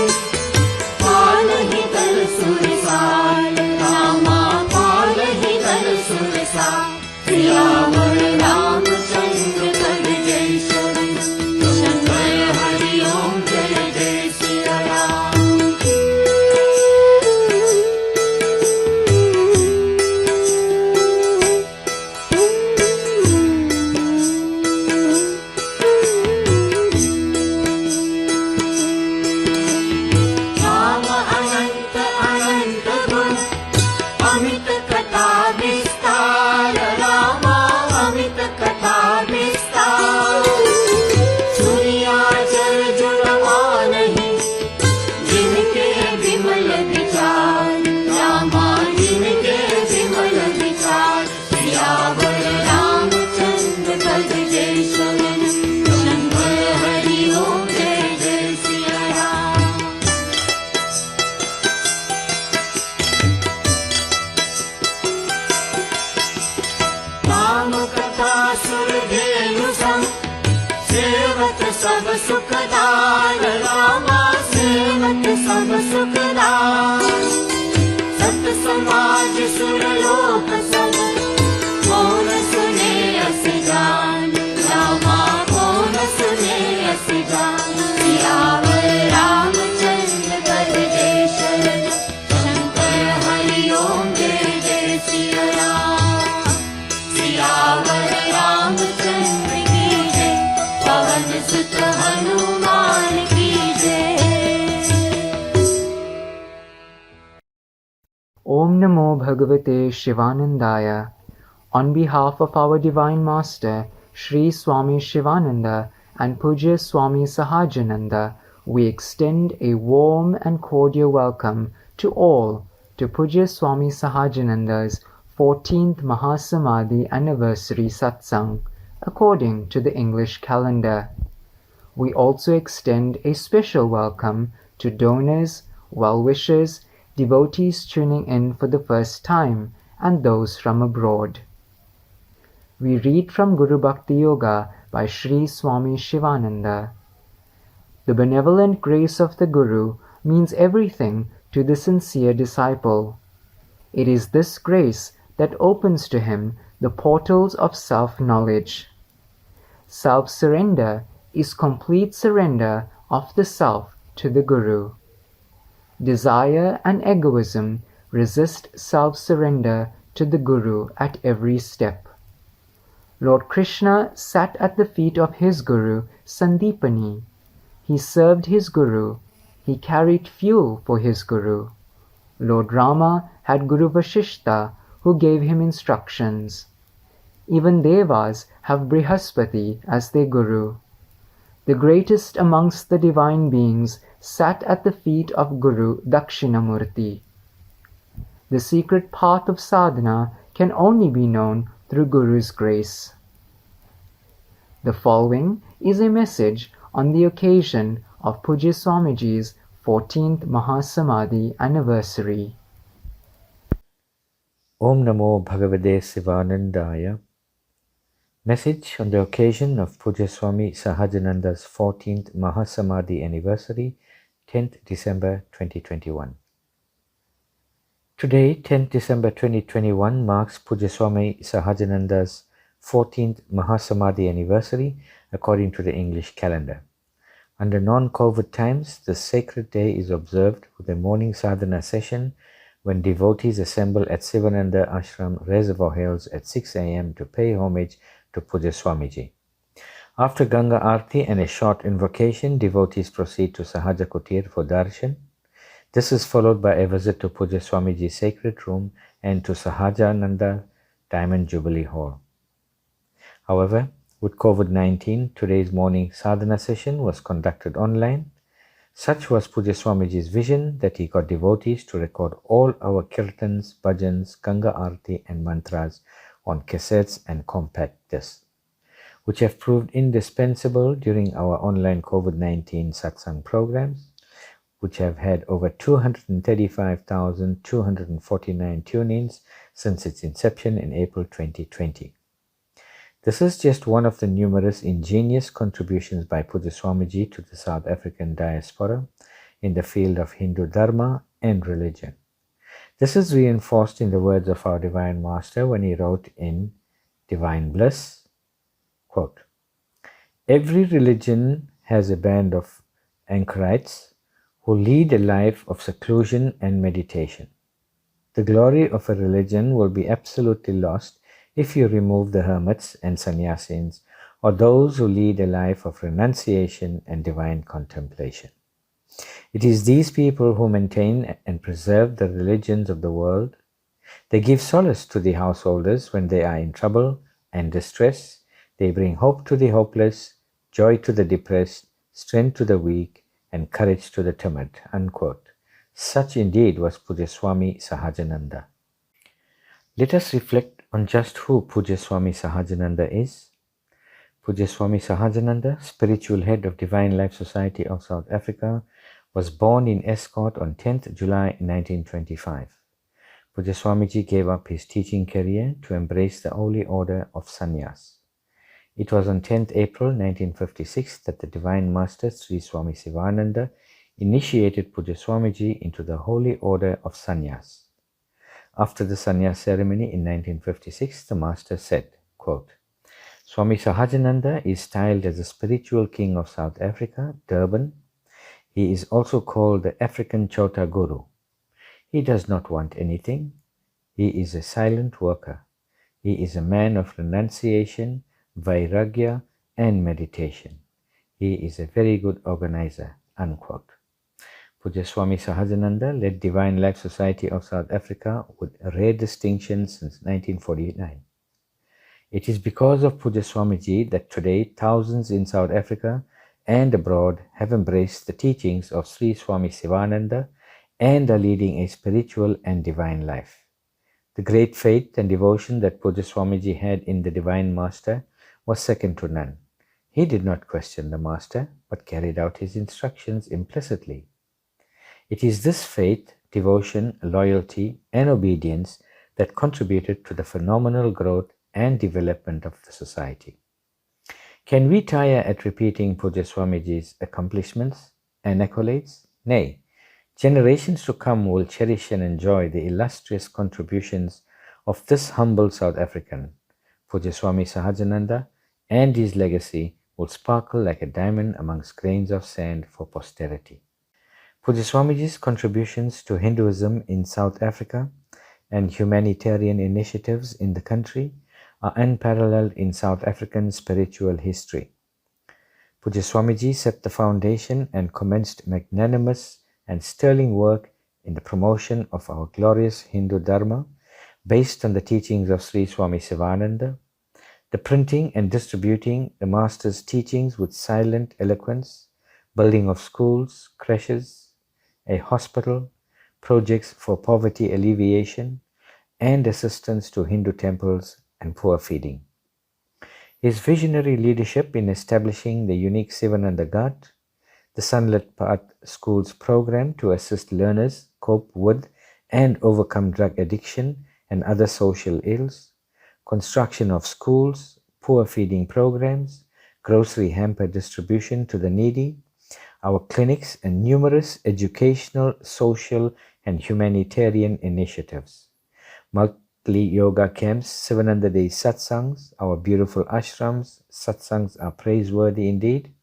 पालहि दल सुरसाल रामा पालहि दल सुरसाल। सियावर रामचंद्र पद जय शरण शंकर हरि ओम जय जय सिया राम। राम अनंत अनंत गुण अमित कथा विस्तार रामा अमित कथा विस्तार। सूर्या जल जुड़वानहि जिनके विमल विचार रामा जिनके विमल विचार। सियावर रामचंद्र पद जय शरण शंकर हरि ओम जय जय सिया राम। राम कथा सुरधेनु संग सेवत सब सुखदार रामा सेवत सब सुखदार। सत समाज सुरलोक सब कौन सुने अस जान रामा कौन सुने अस जान। सियावर रामचंद्र पद जय शरण शंकर हरि ओम जय जय सिया राम। सियावर रामचंद्र की जय पवन सुत हनुमान की जय। Om Namo Bhagavate Shivanandaya. On behalf of our Divine Master, Sri Swami Sivananda and Pujya Swami Sahajananda, we extend a warm and cordial welcome to all to Pujya Swami Sahajananda's 14th Mahasamadhi anniversary Satsang, according to the English calendar. We also extend a special welcome to donors, well-wishers, devotees tuning in for the first time, and those from abroad. We read from Guru Bhakti Yoga by Sri Swami Sivananda. The benevolent grace of the Guru means everything to the sincere disciple. It is this grace that opens to him the portals of self-knowledge. Self-surrender is complete surrender of the self to the Guru. Desire and egoism resist self-surrender to the Guru at every step. Lord Krishna sat at the feet of his Guru, Sandipani. He served his Guru. He carried fuel for his Guru. Lord Rama had Guru Vashishta, who gave him instructions. Even Devas have Brihaspati as their Guru. The greatest amongst the divine beings sat at the feet of Guru Dakshinamurti. The secret path of sadhana can only be known through Guru's grace. The following is a message on the occasion of Pujya Swamiji's 14th Mahasamadhi anniversary. Om Namo Bhagavate Sivanandaya. Message on the occasion of Pujya Swami Sahajananda's 14th Mahasamadhi anniversary, 10th December 2021. Today, 10th December 2021, marks Pujya Swami Sahajananda's 14th Mahasamadhi anniversary according to the English calendar. Under non-COVID times, the sacred day is observed with a morning sadhana session when devotees assemble at Sivananda Ashram Reservoir Hills at 6 a.m. to pay homage to Pujya Swamiji. After Ganga Arati and a short invocation, devotees proceed to Sahaja Kutir for darshan. This is followed by a visit to Pujya Swamiji's sacred room and to Sahajananda Diamond Jubilee Hall. However, with COVID-19, today's morning sadhana session was conducted online. Such was Pujya Swamiji's vision that he got devotees to record all our kirtans, bhajans, Ganga Arati and mantras on cassettes and compact discs, which have proved indispensable during our online COVID-19 Satsang programs, which have had over 235,249 tune-ins since its inception in April 2020. This is just one of the numerous ingenious contributions by Pujya Swamiji to the South African diaspora in the field of Hindu Dharma and religion. This is reinforced in the words of our Divine Master when he wrote in Divine Bliss, quote, "Every religion has a band of anchorites who lead a life of seclusion and meditation. The glory of a religion will be absolutely lost if you remove the hermits and sannyasins or those who lead a life of renunciation and divine contemplation. It is these people who maintain and preserve the religions of the world. They give solace to the householders when they are in trouble and distress. They bring hope to the hopeless, joy to the depressed, strength to the weak, and courage to the timid." Unquote. Such indeed was Pujya Swami Sahajananda. Let us reflect on just who Pujya Swami Sahajananda is. Pujya Swami Sahajananda, spiritual head of Divine Life Society of South Africa, was born in Escort on 10th July 1925. Pujya Swamiji gave up his teaching career to embrace the holy order of sannyas. It was on 10th April 1956 that the Divine Master Sri Swami Sivananda initiated Pujya Swamiji into the holy order of sannyas. After the sannyas ceremony in 1956, the Master said, quote, "Swami Sahajananda is styled as the spiritual king of South Africa, Durban. He is also called the African Chota Guru. He does not want anything. He is a silent worker. He is a man of renunciation, vairagya, and meditation. He is a very good organizer." Unquote. Pujya Swami Sahajananda led Divine Life Society of South Africa with rare distinction since 1949. It is because of Pujya Swamiji that today thousands in South Africa and abroad have embraced the teachings of Sri Swami Sivananda and are leading a spiritual and divine life. The great faith and devotion that Pujya Swamiji had in the Divine Master was second to none. He did not question the Master, but carried out his instructions implicitly. It is this faith, devotion, loyalty, and obedience that contributed to the phenomenal growth and development of the society. Can we tire at repeating Pujya Swamiji's accomplishments and accolades? Nay, generations to come will cherish and enjoy the illustrious contributions of this humble South African. Pujya Swami Sahajananda and his legacy will sparkle like a diamond amongst grains of sand for posterity. Pujya Swamiji's contributions to Hinduism in South Africa and humanitarian initiatives in the country are unparalleled in South African spiritual history. Pujya Swamiji set the foundation and commenced magnanimous and sterling work in the promotion of our glorious Hindu Dharma based on the teachings of Sri Swami Sivananda, the printing and distributing the Master's teachings with silent eloquence, building of schools, creches, a hospital, projects for poverty alleviation, and assistance to Hindu temples and poor feeding. His visionary leadership in establishing the unique Sivananda Ghat, the Sunlit Paat Schools program to assist learners cope with and overcome drug addiction and other social ills, construction of schools, poor feeding programs, grocery hamper distribution to the needy, our clinics, and numerous educational, social, and humanitarian initiatives. Monthly yoga camps, Sivananda Day Satsangs, our beautiful ashrams. Satsangs are praiseworthy indeed.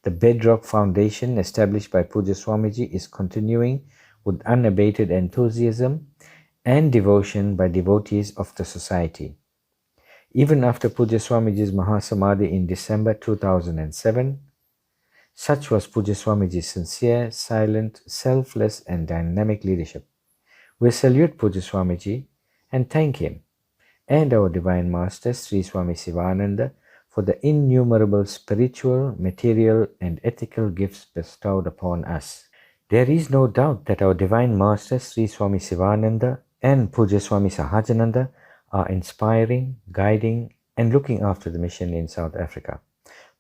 The bedrock foundation established by Pujya Swamiji is continuing with unabated enthusiasm and devotion by devotees of the society. Even after Pujya Swamiji's Mahasamadhi in December 2007, such was Pujya Swamiji's sincere, silent, selfless and dynamic leadership. We salute Pujya Swamiji and thank him and our Divine Master Sri Swami Sivananda for the innumerable spiritual, material and ethical gifts bestowed upon us. There is no doubt that our Divine Master Sri Swami Sivananda and Pujya Swami Sahajananda are inspiring, guiding and looking after the mission in South Africa,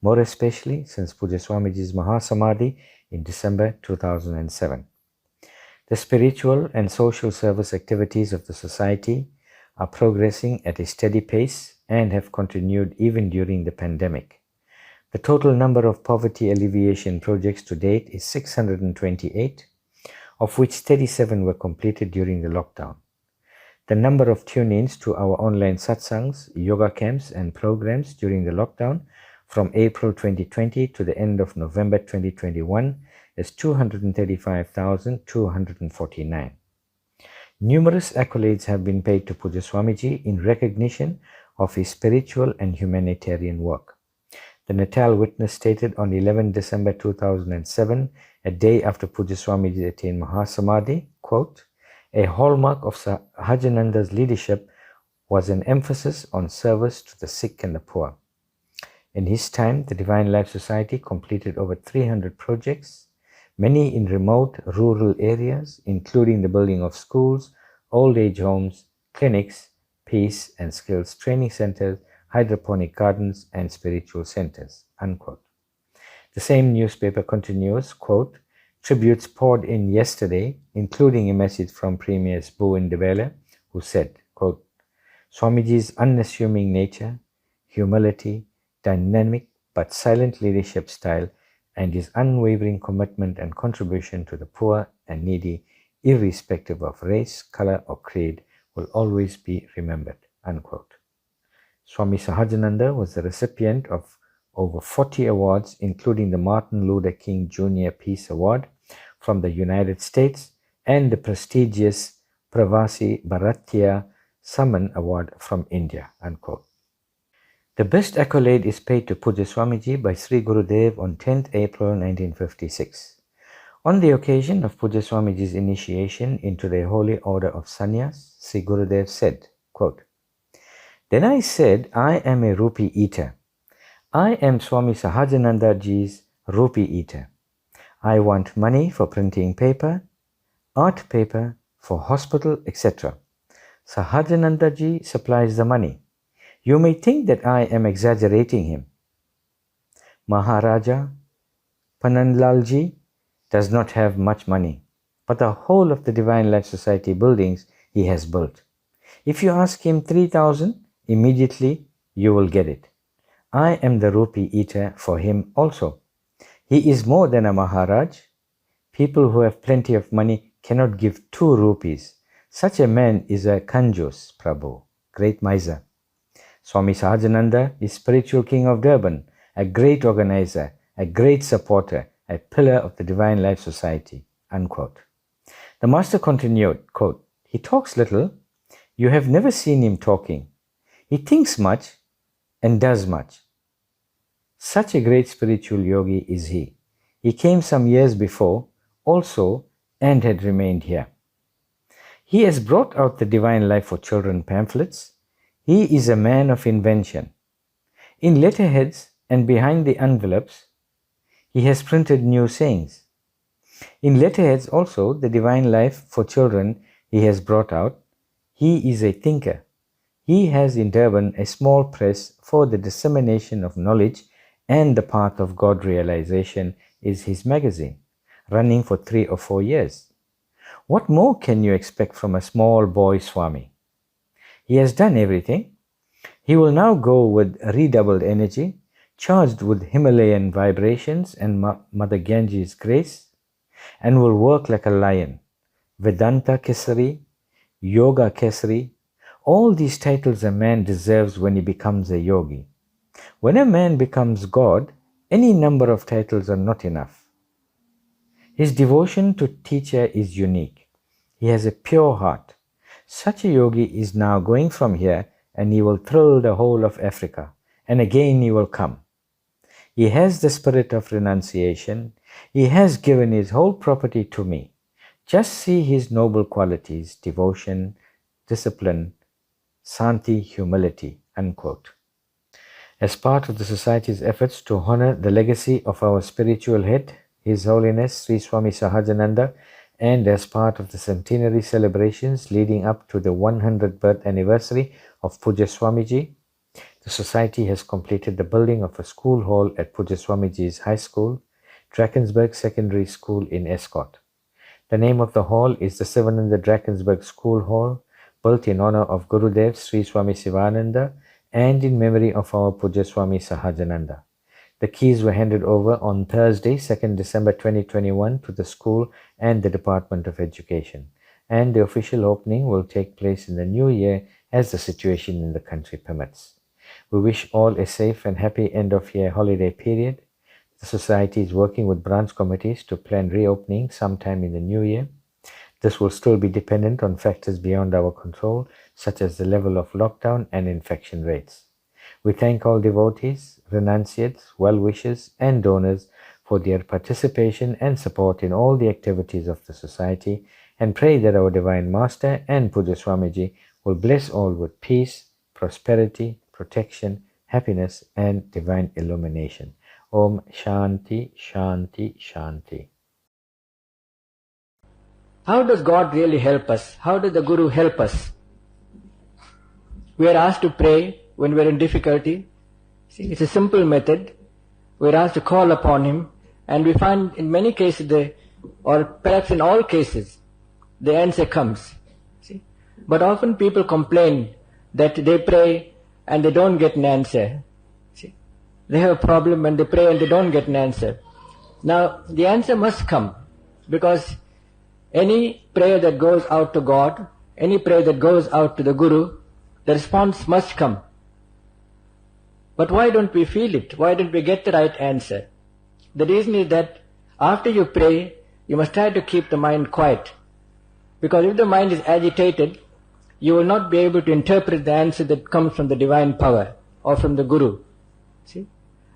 more especially since Pujya Swamiji's Mahasamadhi in December 2007. The spiritual and social service activities of the society are progressing at a steady pace and have continued even during the pandemic. The total number of poverty alleviation projects to date is 628, of which 37 were completed during the lockdown. The number of tune-ins to our online satsangs, yoga camps and programs during the lockdown from April 2020 to the end of November 2021 is 235,249. Numerous accolades have been paid to Pujya Swamiji in recognition of his spiritual and humanitarian work. The Natal Witness stated on 11 December 2007, a day after Pujya Swamiji attained Mahasamadhi, quote, "A hallmark of Sahajananda's leadership was an emphasis on service to the sick and the poor. In his time, the Divine Life Society completed over 300 projects, many in remote rural areas, including the building of schools, old age homes, clinics, peace and skills training centers, hydroponic gardens, and spiritual centers." Unquote. The same newspaper continues, quote, "Tributes poured in yesterday, including a message from Premiers Bo Ndebele, who said, quote, Swamiji's unassuming nature, humility, dynamic but silent leadership style, and his unwavering commitment and contribution to the poor and needy, irrespective of race, color, or creed, will always be remembered." Unquote. Swami Sahajananda was the recipient of over 40 awards, including the Martin Luther King Jr. Peace Award from the United States and the prestigious Pravasi Bharatiya Samman Award from India. Unquote. The best accolade is paid to Pujya Swamiji by Sri Gurudev on 10th April 1956. On the occasion of Pujya Swamiji's initiation into the Holy Order of Sannyas, Sri Gurudev said, quote, "Then I said, I am a rupee eater. I am Swami Sahajanandaji's rupee eater. I want money for printing paper, art paper, for hospital, etc. Sahajanandaji supplies the money. You may think that I am exaggerating him. Maharaja Pananlalji does not have much money, but the whole of the Divine Life Society buildings he has built. If you ask him 3,000, immediately you will get it. I am the rupee eater for him also. He is more than a Maharaj. People who have plenty of money cannot give 2 rupees. Such a man is a Kanjus, Prabhu, great miser. Swami Sahajananda is spiritual king of Durban, a great organizer, a great supporter, a pillar of the Divine Life Society." Unquote. The Master continued, quote, "He talks little. You have never seen him talking. He thinks much and does much. Such a great spiritual yogi is he. He came some years before also and had remained here. He has brought out the Divine Life for Children pamphlets. He is a man of invention. In letterheads and behind the envelopes, he has printed new sayings. In letterheads also, the Divine Life for Children he has brought out. He is a thinker. He has in Durban a small press for the dissemination of knowledge, and the Path of God Realization is his magazine, running for 3 or 4 years. What more can you expect from a small boy Swami? He has done everything. He will now go with redoubled energy, charged with Himalayan vibrations and Mother Ganges grace, and will work like a lion, Vedanta Kesari, Yoga Kesari. All these titles a man deserves when he becomes a yogi. When a man becomes God, any number of titles are not enough. His devotion to teacher is unique. He has a pure heart. Such a yogi is now going from here, and he will thrill the whole of Africa, and again he will come. He has the spirit of renunciation. He has given his whole property to me. Just see his noble qualities: devotion, discipline, Shanti, humility." Unquote. As part of the Society's efforts to honor the legacy of our spiritual head, His Holiness Sri Swami Sahajananda, and as part of the centenary celebrations leading up to the 100th birth anniversary of Pujya Swamiji, the Society has completed the building of a school hall at Pujya Swamiji's High School, Drakensberg Secondary School in Escott. The name of the hall is the Sivananda Drakensberg School Hall, built in honor of Gurudev Sri Swami Sivananda and in memory of our Pujya Swami Sahajananda. The keys were handed over on Thursday, 2nd December 2021 to the school and the Department of Education, and the official opening will take place in the new year as the situation in the country permits. We wish all a safe and happy end-of-year holiday period. The Society is working with branch committees to plan reopening sometime in the new year. This will still be dependent on factors beyond our control, such as the level of lockdown and infection rates. We thank all devotees, renunciates, well-wishers and donors for their participation and support in all the activities of the Society, and pray that our Divine Master and Pujya Swamiji will bless all with peace, prosperity, protection, happiness and divine illumination. Om Shanti, Shanti, Shanti. How does God really help us? How does the Guru help us? We are asked to pray when we are in difficulty. See, it's a simple method. We are asked to call upon Him, and we find in many cases, or perhaps in all cases, the answer comes. See? But often people complain that they pray and they don't get an answer. See? They have a problem and they pray and they don't get an answer. Now, the answer must come, because any prayer that goes out to God, any prayer that goes out to the Guru, the response must come. But why don't we feel it? Why don't we get the right answer? The reason is that after you pray, you must try to keep the mind quiet. Because if the mind is agitated, you will not be able to interpret the answer that comes from the divine power or from the Guru. See?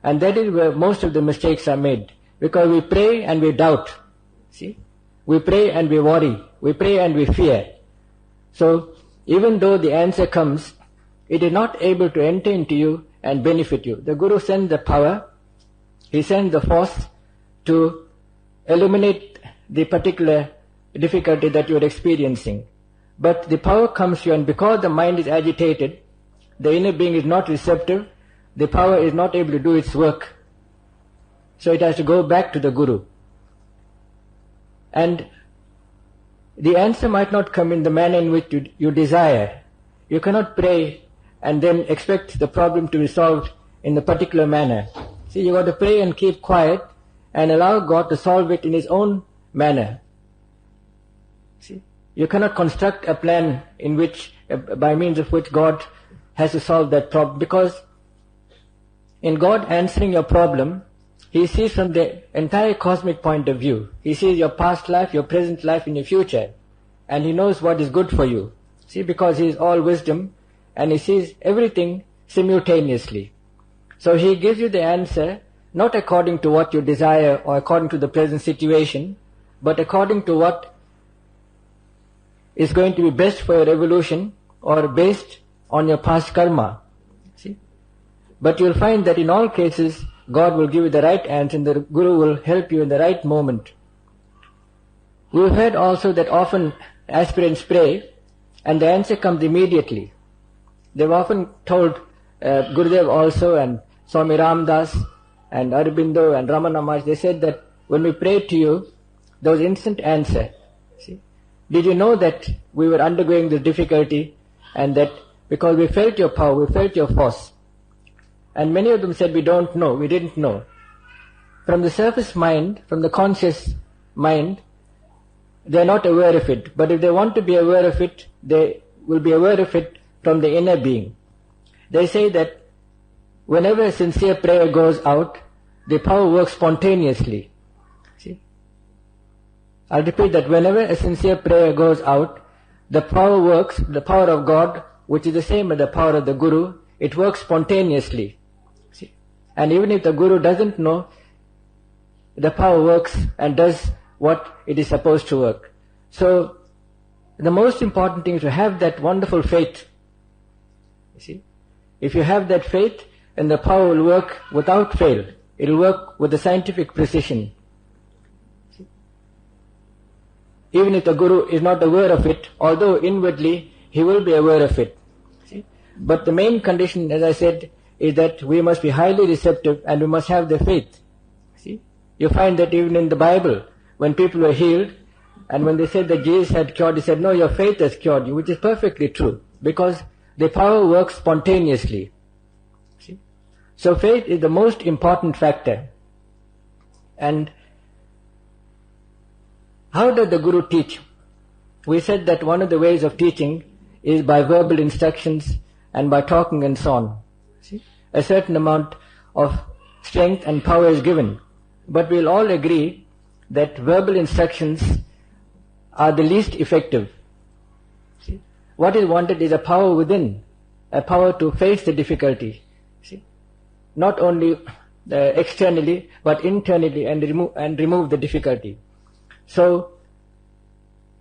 And that is where most of the mistakes are made. Because we pray and we doubt. See? We pray and we worry. We pray and we fear. So, even though the answer comes, it is not able to enter into you and benefit you. The Guru sends the power, he sends the force to eliminate the particular difficulty that you are experiencing. But the power comes to you, and because the mind is agitated, the inner being is not receptive, the power is not able to do its work. So it has to go back to the Guru. And the answer might not come in the manner in which you desire. You cannot pray and then expect the problem to be solved in a particular manner. See, you got to pray and keep quiet and allow God to solve it in His own manner. See, you cannot construct a plan in which, by means of which God has to solve that problem, because in God answering your problem, He sees from the entire cosmic point of view. He sees your past life, your present life, and your future. And He knows what is good for you. See, because He is all wisdom, and He sees everything simultaneously. So He gives you the answer, not according to what you desire or according to the present situation, but according to what is going to be best for your evolution or based on your past karma. See? But you'll find that in all cases, God will give you the right answer and the Guru will help you in the right moment. We've heard also that often aspirants pray and the answer comes immediately. They've often told Gurudev also, and Swami Ramdas and Aurobindo and Ramana Maharaj, they said that when we prayed to you, there was instant answer. See? Did you know that we were undergoing this difficulty, and that because we felt your power, we felt your force? And many of them said, we don't know, we didn't know. From the surface mind, from the conscious mind, they are not aware of it. But if they want to be aware of it, they will be aware of it from the inner being. They say that whenever a sincere prayer goes out, the power works spontaneously. See? I'll repeat that. Whenever a sincere prayer goes out, the power works, the power of God, which is the same as the power of the Guru, it works spontaneously. See? And even if the Guru doesn't know, the power works and does what it is supposed to work. So, the most important thing is to have that wonderful faith. You see? If you have that faith, then the power will work without fail. It will work with a scientific precision. See? Even if the Guru is not aware of it, although inwardly he will be aware of it. See? But the main condition, as I said, is that we must be highly receptive and we must have the faith. See? You find that even in the Bible, when people were healed, and when they said that Jesus had cured, he said, no, your faith has cured you, which is perfectly true, because the power works spontaneously. See? So faith is the most important factor. And how does the Guru teach? We said that one of the ways of teaching is by verbal instructions and by talking and so on. See? A certain amount of strength and power is given. But we'll all agree that verbal instructions are the least effective. See? What is wanted is a power within, a power to face the difficulty. See? Not only externally, but internally, and remove the difficulty. So,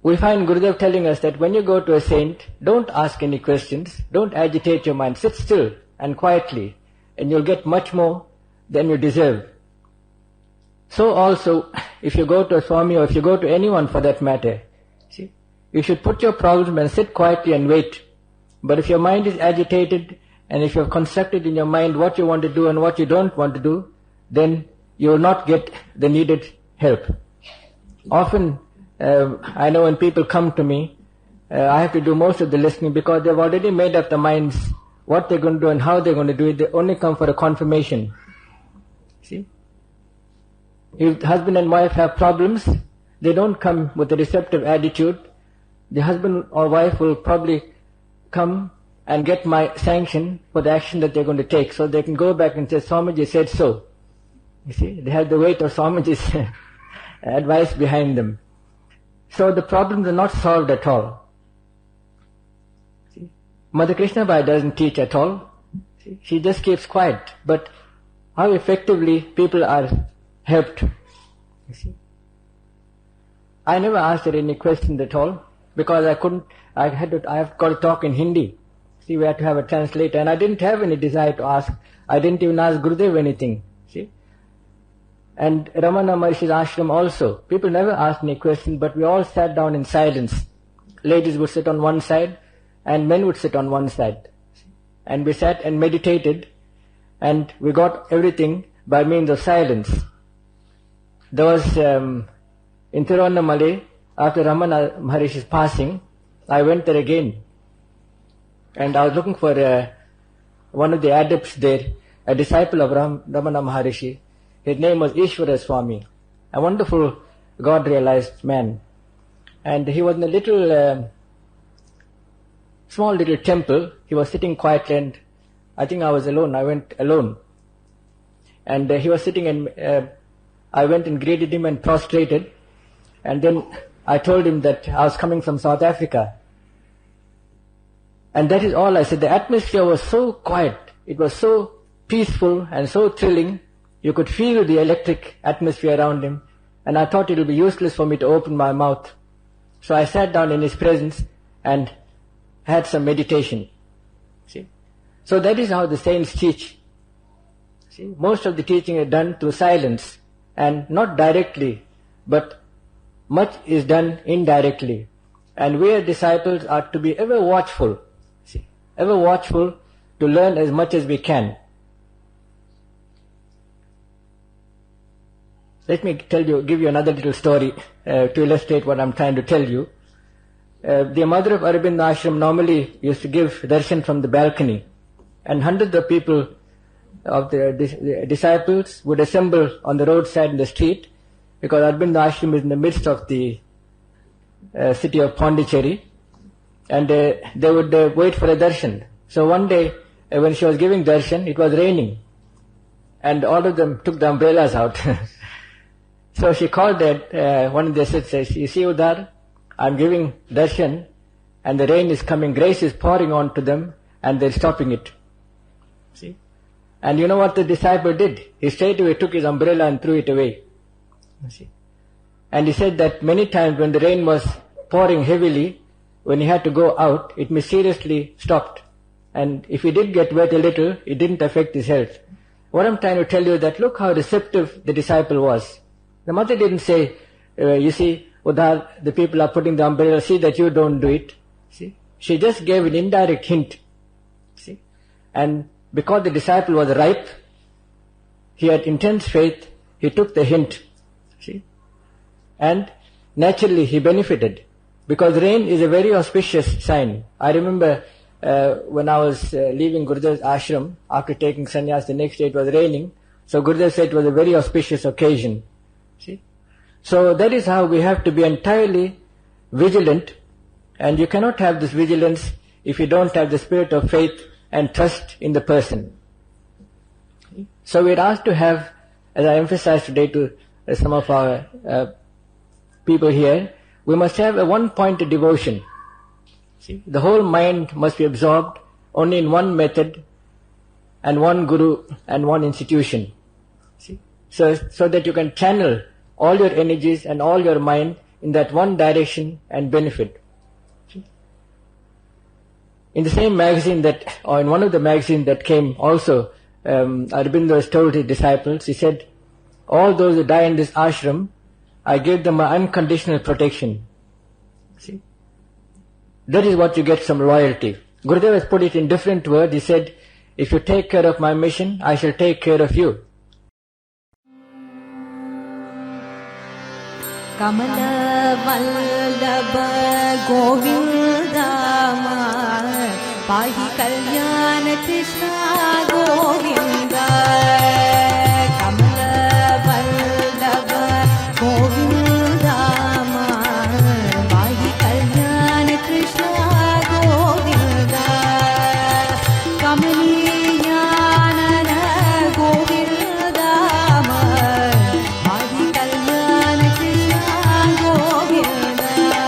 we find Gurudev telling us that when you go to a saint, don't ask any questions, don't agitate your mind, sit still and quietly, and you'll get much more than you deserve. So also, if you go to a Swami, or if you go to anyone for that matter, see, you should put your problem and sit quietly and wait. But if your mind is agitated, and if you have constructed in your mind what you want to do and what you don't want to do, then you will not get the needed help. Often, I know when people come to me, I have to do most of the listening because they've already made up their minds what they're going to do and how they're going to do it. They only come for a confirmation. See? If husband and wife have problems, they don't come with a receptive attitude. The husband or wife will probably come and get my sanction for the action that they're going to take, so they can go back and say, Swamiji said so. You see, they have the weight of Swamiji's advice behind them. So the problems are not solved at all. See? Mother Krishna Bai doesn't teach at all. See? She just keeps quiet. But how effectively people are helped. You see? I never asked her any questions at all because I have got to talk in Hindi. See, we had to have a translator, and I didn't have any desire to ask. I didn't even ask Gurudev anything. See? And Ramana Maharishi's ashram also. People never asked any questions, but we all sat down in silence. Ladies would sit on one side, and men would sit on one side. And we sat and meditated, and we got everything by means of silence. There was, in Tirunelveli, after Ramana Maharishi's passing, I went there again. And I was looking for one of the adepts there, a disciple of Ramana Maharishi. His name was Ishvara Swami, a wonderful God-realized man. And he was in a little, small little temple. He was sitting quietly, and I think I was alone. I went alone. And he was sitting, and I went and greeted him and prostrated. And then I told him that I was coming from South Africa. And that is all I said. The atmosphere was so quiet. It was so peaceful and so thrilling. You could feel the electric atmosphere around him. And I thought it would be useless for me to open my mouth. So I sat down in his presence and had some meditation. See? So that is how the saints teach. See? Most of the teaching is done through silence. And not directly, but much is done indirectly. And we as disciples are to be ever watchful. See? Ever watchful to learn as much as we can. Let me give you another little story to illustrate what I'm trying to tell you. The mother of Aurobindo Ashram normally used to give darshan from the balcony, and hundreds of people of the disciples would assemble on the roadside in the street, because Aurobindo Ashram is in the midst of the city of Pondicherry, and they would wait for a darshan. So one day, when she was giving darshan, it was raining, and all of them took the umbrellas out. So she called that one of the sisters, "You see, Udar, I'm giving darshan, and the rain is coming, grace is pouring onto them, and they're stopping it." See? And you know what the disciple did? He straight away took his umbrella and threw it away. See? And he said that many times when the rain was pouring heavily, when he had to go out, it mysteriously stopped. And if he did get wet a little, it didn't affect his health. What I'm trying to tell you is that look how receptive the disciple was. The mother didn't say, you see, Udar, the people are putting the umbrella, see that you don't do it. See? She just gave an indirect hint. See? And because the disciple was ripe, he had intense faith, he took the hint. See? And naturally he benefited. Because rain is a very auspicious sign. I remember when I was leaving Gurudev's ashram, after taking sannyas, the next day it was raining. So Gurudev said it was a very auspicious occasion. See? So that is how we have to be entirely vigilant. And you cannot have this vigilance if you don't have the spirit of faith and trust in the person. So we're asked to have, as I emphasized today to some of our people here, we must have a one-pointed devotion. See, the whole mind must be absorbed only in one method and one guru and one institution. See? So that you can channel all your energies and all your mind in that one direction and benefit. See? In the same magazine or in one of the magazines that came also, Aurobindo has told his disciples, he said, all those who die in this ashram, I gave them an unconditional protection. See? That is what you get from loyalty. Gurudev has put it in different words. He said, if you take care of my mission, I shall take care of you. Kamala, Vallabha, Govinda, Pahi Kalyana Krishna, Govinda. Kamala, Vallabha, Govinda, Pahi Kalyana Krishna, Govinda. Kamaliya Nana, Govinda, Pahi Kalyana Krishna, Govinda.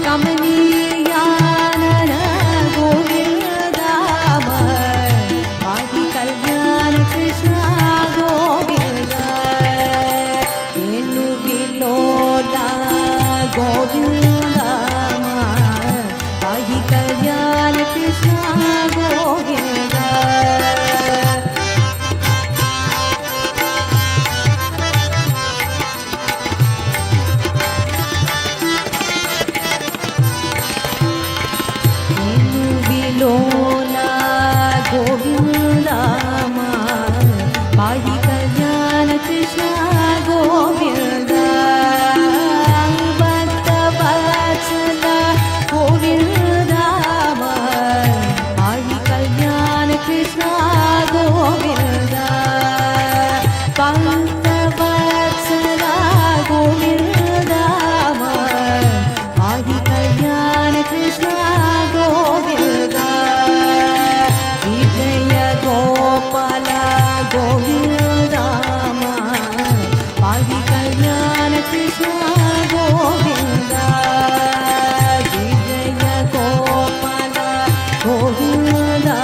Kamaliya Nana, Govinda, Pahi Kalyana Krishna, Govinda. Enu Vilola, Govinda, Pahi Kalyana Krishna, Govinda. Vilola, Govinda, Pahi Kalyana Krishna, Govinda. Bhakta Vatsala, Govinda, Pahi Kalyana Krishna, Govinda. Bhakta Vatsala, Govinda, Pahi Kalyana Krishna, Govinda. Vijaya Gopala, Govinda, Pahi Kalyana Krishna, Govinda. Vijaya Gopala, Govinda,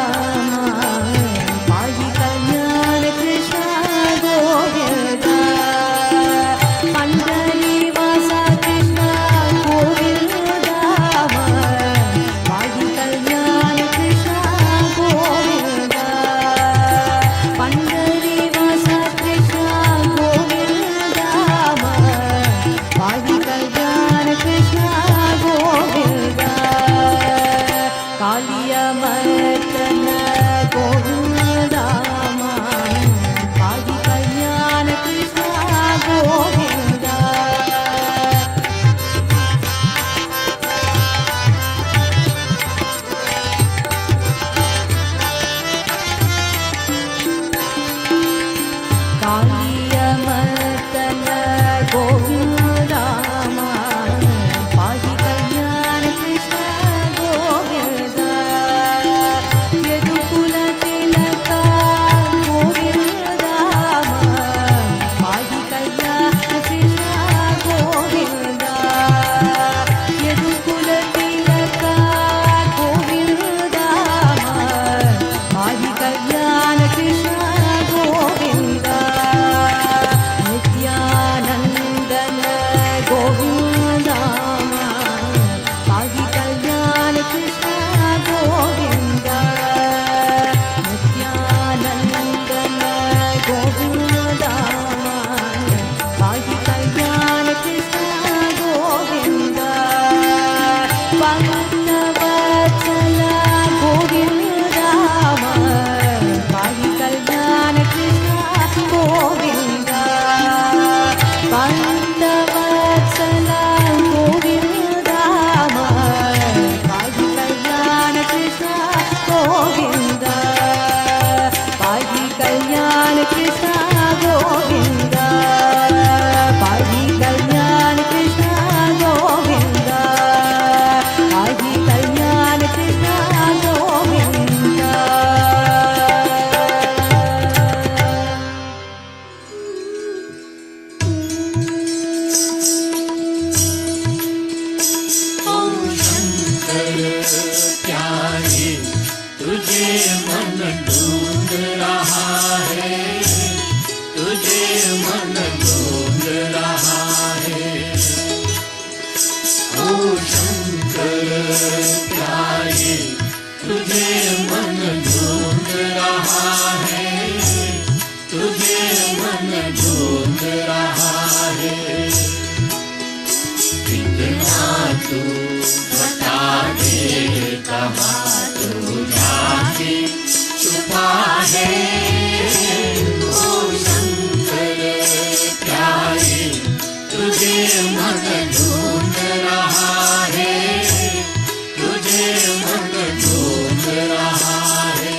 Pahi Kalyana Krishna, Govinda. Pandari Vasa Krishna, Govinda, Pahi Kalyana Krishna, Govinda. Pandari Vasa Krishna, Govinda, Pahi Kalyana Krishna, Govinda. Kaliya Martana, Govinda, Pahi Kalyana Krishna, Govinda. Kaliya Martana, Govinda, प्यारे तुझे मन ढूंढ रहा है, तुझे मन ढूंढ रहा है। ओ शंकर प्यारे तुझे मन ढूंढ रहा है, तुझे मन ढूंढ रहा है। कितना तू बता दे कहाँ तू जाके छुपा है। ओ शंकर प्यारे तुझे मन ढूंढ रहा है, तुझे मन ढूंढ रहा है।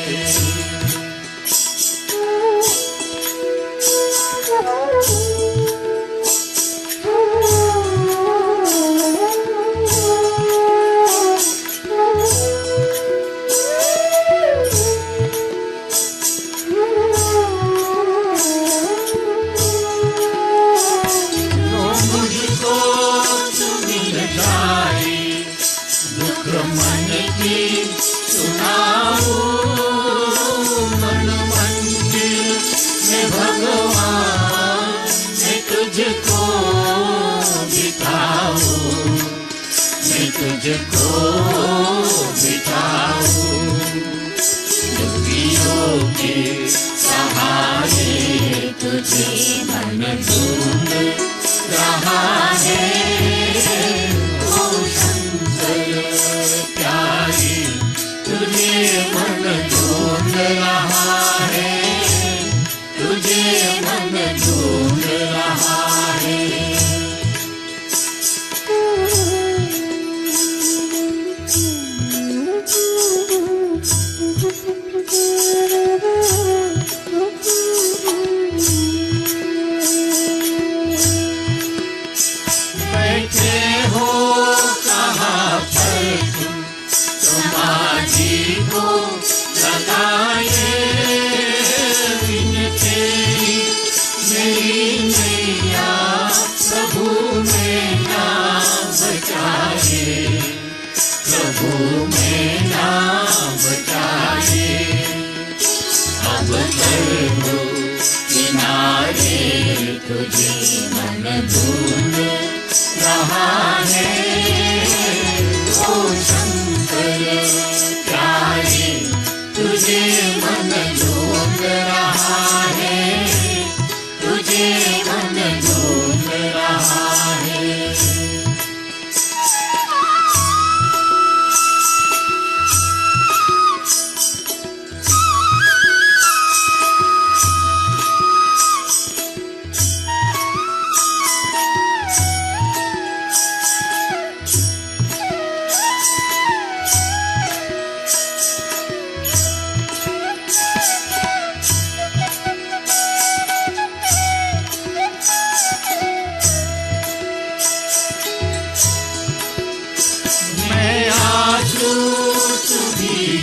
मन की सुनाओ मन मंदिर में भगवान मैं तुझको बिठाऊं, मैं तुझको बिठाऊं। दुखियों के सहारे तुझे मन ढूंढ रहा है। ओ शंकर प्यारे तुझे मन ढूंढ रहा है, तुझे मन ढूंढ रहा है। बैठे हो कहाँ पर तुम समाधि को लगाए, विनती मेरी मैया प्रभु में नाम बचाए, प्रभु में नाम बचाए। अब कर दो किनारे तुझे मन ढूंढ रहा है। ओ शंकर प्यारे तुझे मन ढूंढ रहा है, तुझे मन ढूंढ रहा है।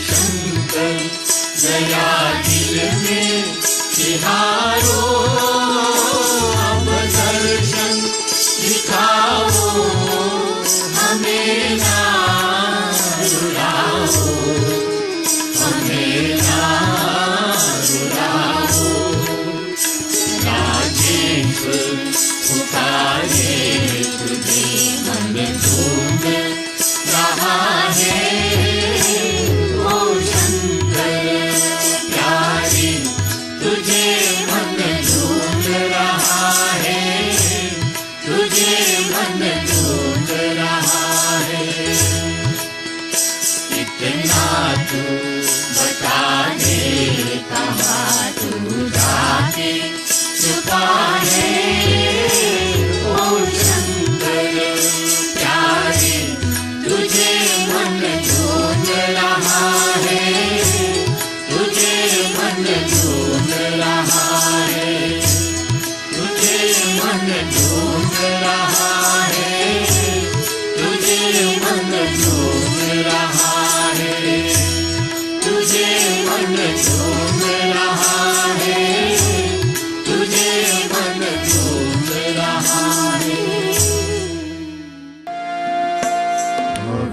शंकर दया दिल में तिहारो, अब दर्शन दिखाओ हमें ना रुलाओ, हमें ना रुलाओ। राजेश्वर पुकारे तुझे मन ढूंढ रहा है। तुझे मन ढूंढ रहा है, तुझे मन ढूंढ रहा है। इतना तू बता दे कहाँ तू जाके छुपा है। ओ शंकर प्यारे तुझे मन ढूंढ रहा है, तुझे मन ढूंढ रहा है, तुझे मन ढूंढ रहा है, तुझे मन ढूंढ रहा है, तुझे मन ढूंढ रहा है, तुझे मन ढूंढ रहा है।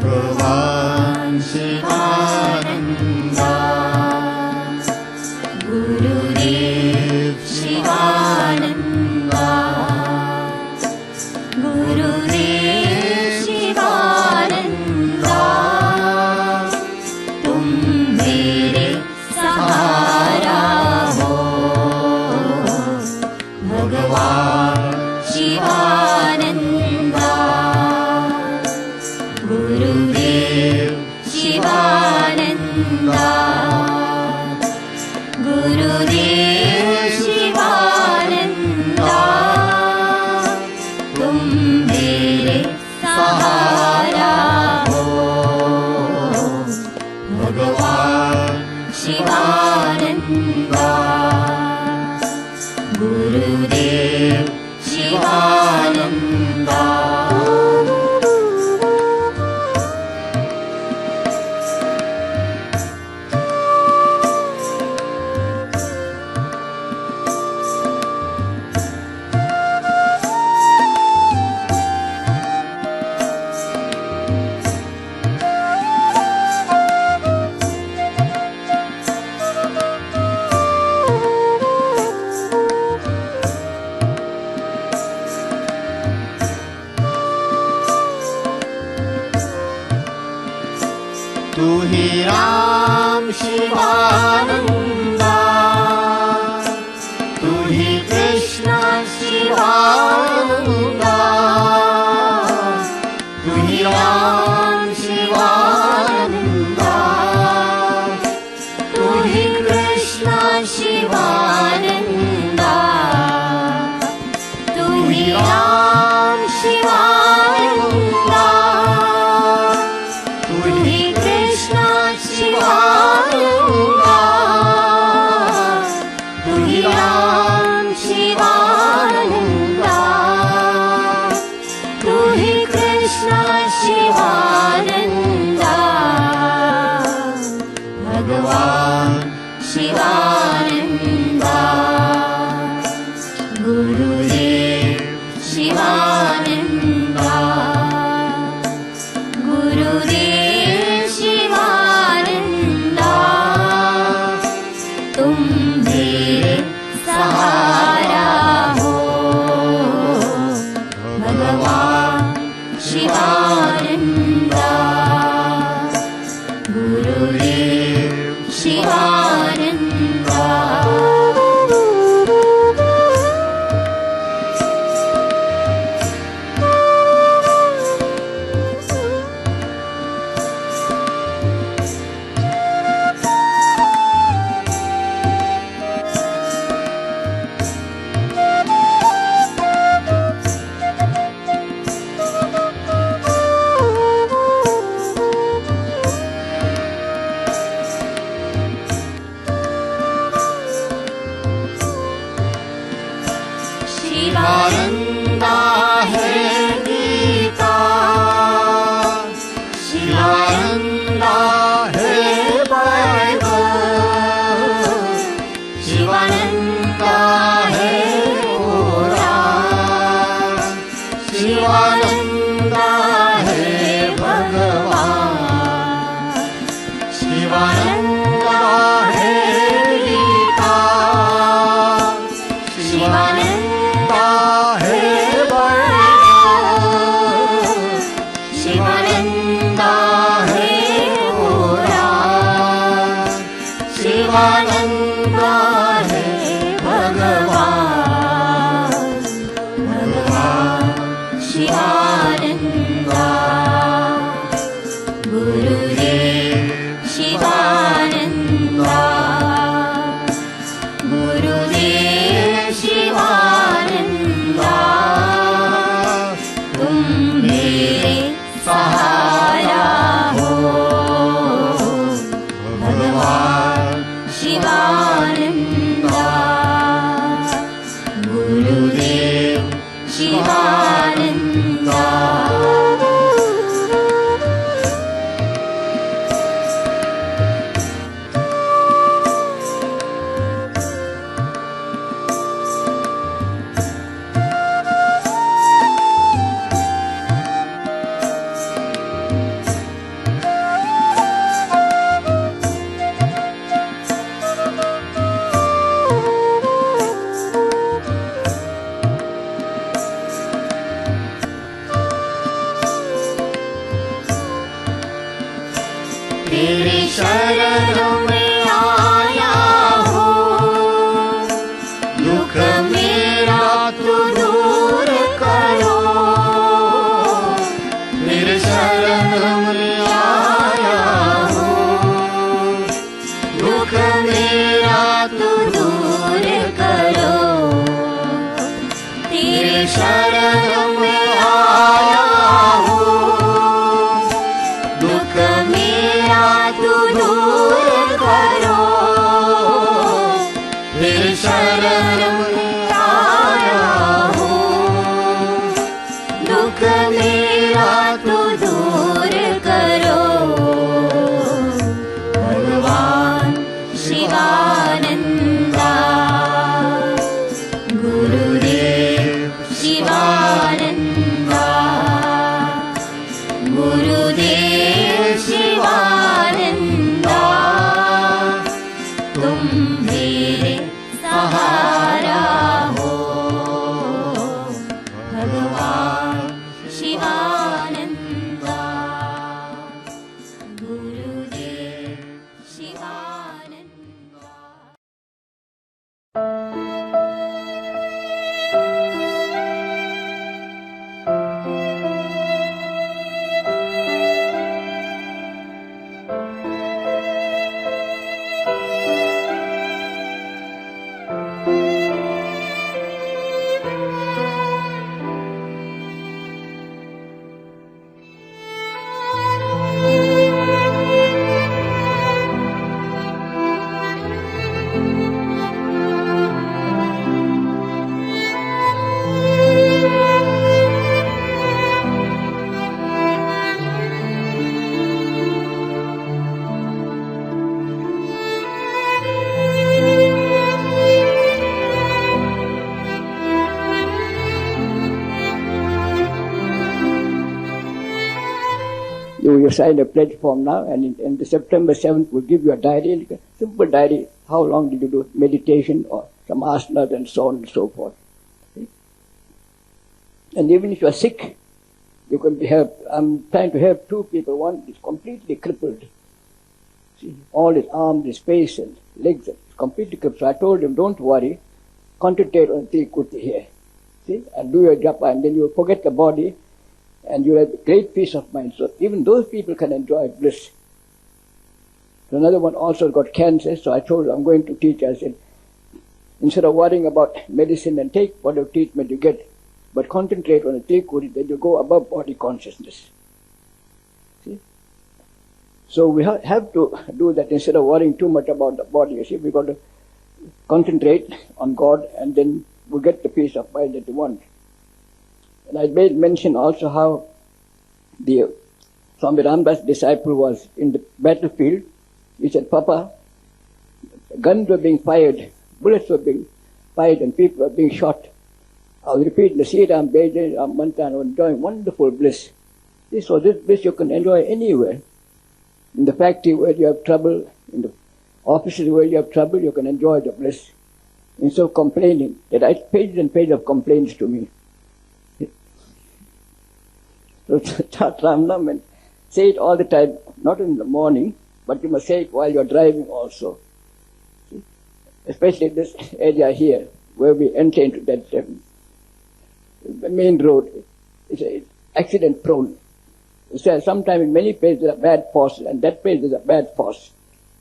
भगवान Shivananda, Gurudev Shivananda, Gurudev Shivananda, तुम मेरे सहारा हो, भगवान शिवानंदा, गुरुदेव शिवानंदा, गुरुदेव शिवानंदा, तुम मेरे सहारा हो, भगवान शिवानंदा, गुरुदेव शिवानंदा. तू ही राम शिवानंदा, तू ही कृष्ण शिवानंदा, तू ही राम शिवानंदा, तू ही कृष्ण शिवानंदा, तू ही राम शिवानंदा, तू ही शिवानंदा, तू ही राम शिवानंदा, तू ही कृष्ण शिवानंदा, भगवान शिवानंदा, गुरुदेव शिवानंदा, गुरुदेव शिवानंदा, तुम मेरे सहारा हो, भगवान शिवानंदा, गुरुदेव शिवानंदा. शिवानंदा है गीता, शिवानंदा है बाइबल, शिवानंदा है कुरान, शिवानंदा है भगवान, शिवानंदा है गीता, शिवानंदा है बाइबल, शिवानंदा है कुरान, शिवानंदा है भगवान, भगवान शिवानंदा, गुरुदेव शिवानंदा, गुरुदेव शिवानंदा, तुम मेरे सहारा हो, भगवान शिवा तेरे शरण में आया हूँ, दुख मेरा तू दूर करो। तेरे शरण में आया हूँ, दुख मेरा तू दूर करो। तेरे शरण में आया हूँ, दुख मेरा तू दूर करो। तेरे शरण में आया हूँ, दुख मेरा तू दूर करो। भगवान शिवानंदा, गुरुदेव शिवानंदा, गुरुदेव शिवानंदा, तुम मेरे सहारा हो। भगवान शिवानंदा, गुरुदेव Shivananda. You sign a pledge form now, and in the September 7th we'll give you a diary, like a simple diary. How long did you do meditation or some asanas and so on and so forth. See? And even if you are sick, you can be helped. I'm trying to help two people. One is completely crippled. See, all his arms, his face and legs are completely crippled. So I told him, don't worry, concentrate on Tirikuti here. See, and do your japa, and then you will forget the body, and you have great peace of mind. So even those people can enjoy bliss. So another one also got cancer, so I told her, I'm going to teach her. I said, instead of worrying about medicine and take whatever treatment you get, but concentrate on the Tirikuti, then you go above body consciousness. See? So we have to do that instead of worrying too much about the body. You see, we've got to concentrate on God, and then we'll get the peace of mind that we want. And I made mention also how the Swami Ramdas' disciple was in the battlefield. He said, Papa, guns were being fired, bullets were being fired, and people were being shot. I was repeating the Sriram, Bhajan, Ram Mantra, and enjoying wonderful bliss. This bliss you can enjoy anywhere. In the factory where you have trouble, in the offices where you have trouble, you can enjoy the bliss. Instead of complaining, they write pages and pages of complaints to me. So start Ram Naam and say it all the time, not in the morning, but you must say it while you are driving also. See? Especially this area here, where we enter into that the main road. It's accident prone. Sometimes in many places there are bad forces, and that place is a bad force.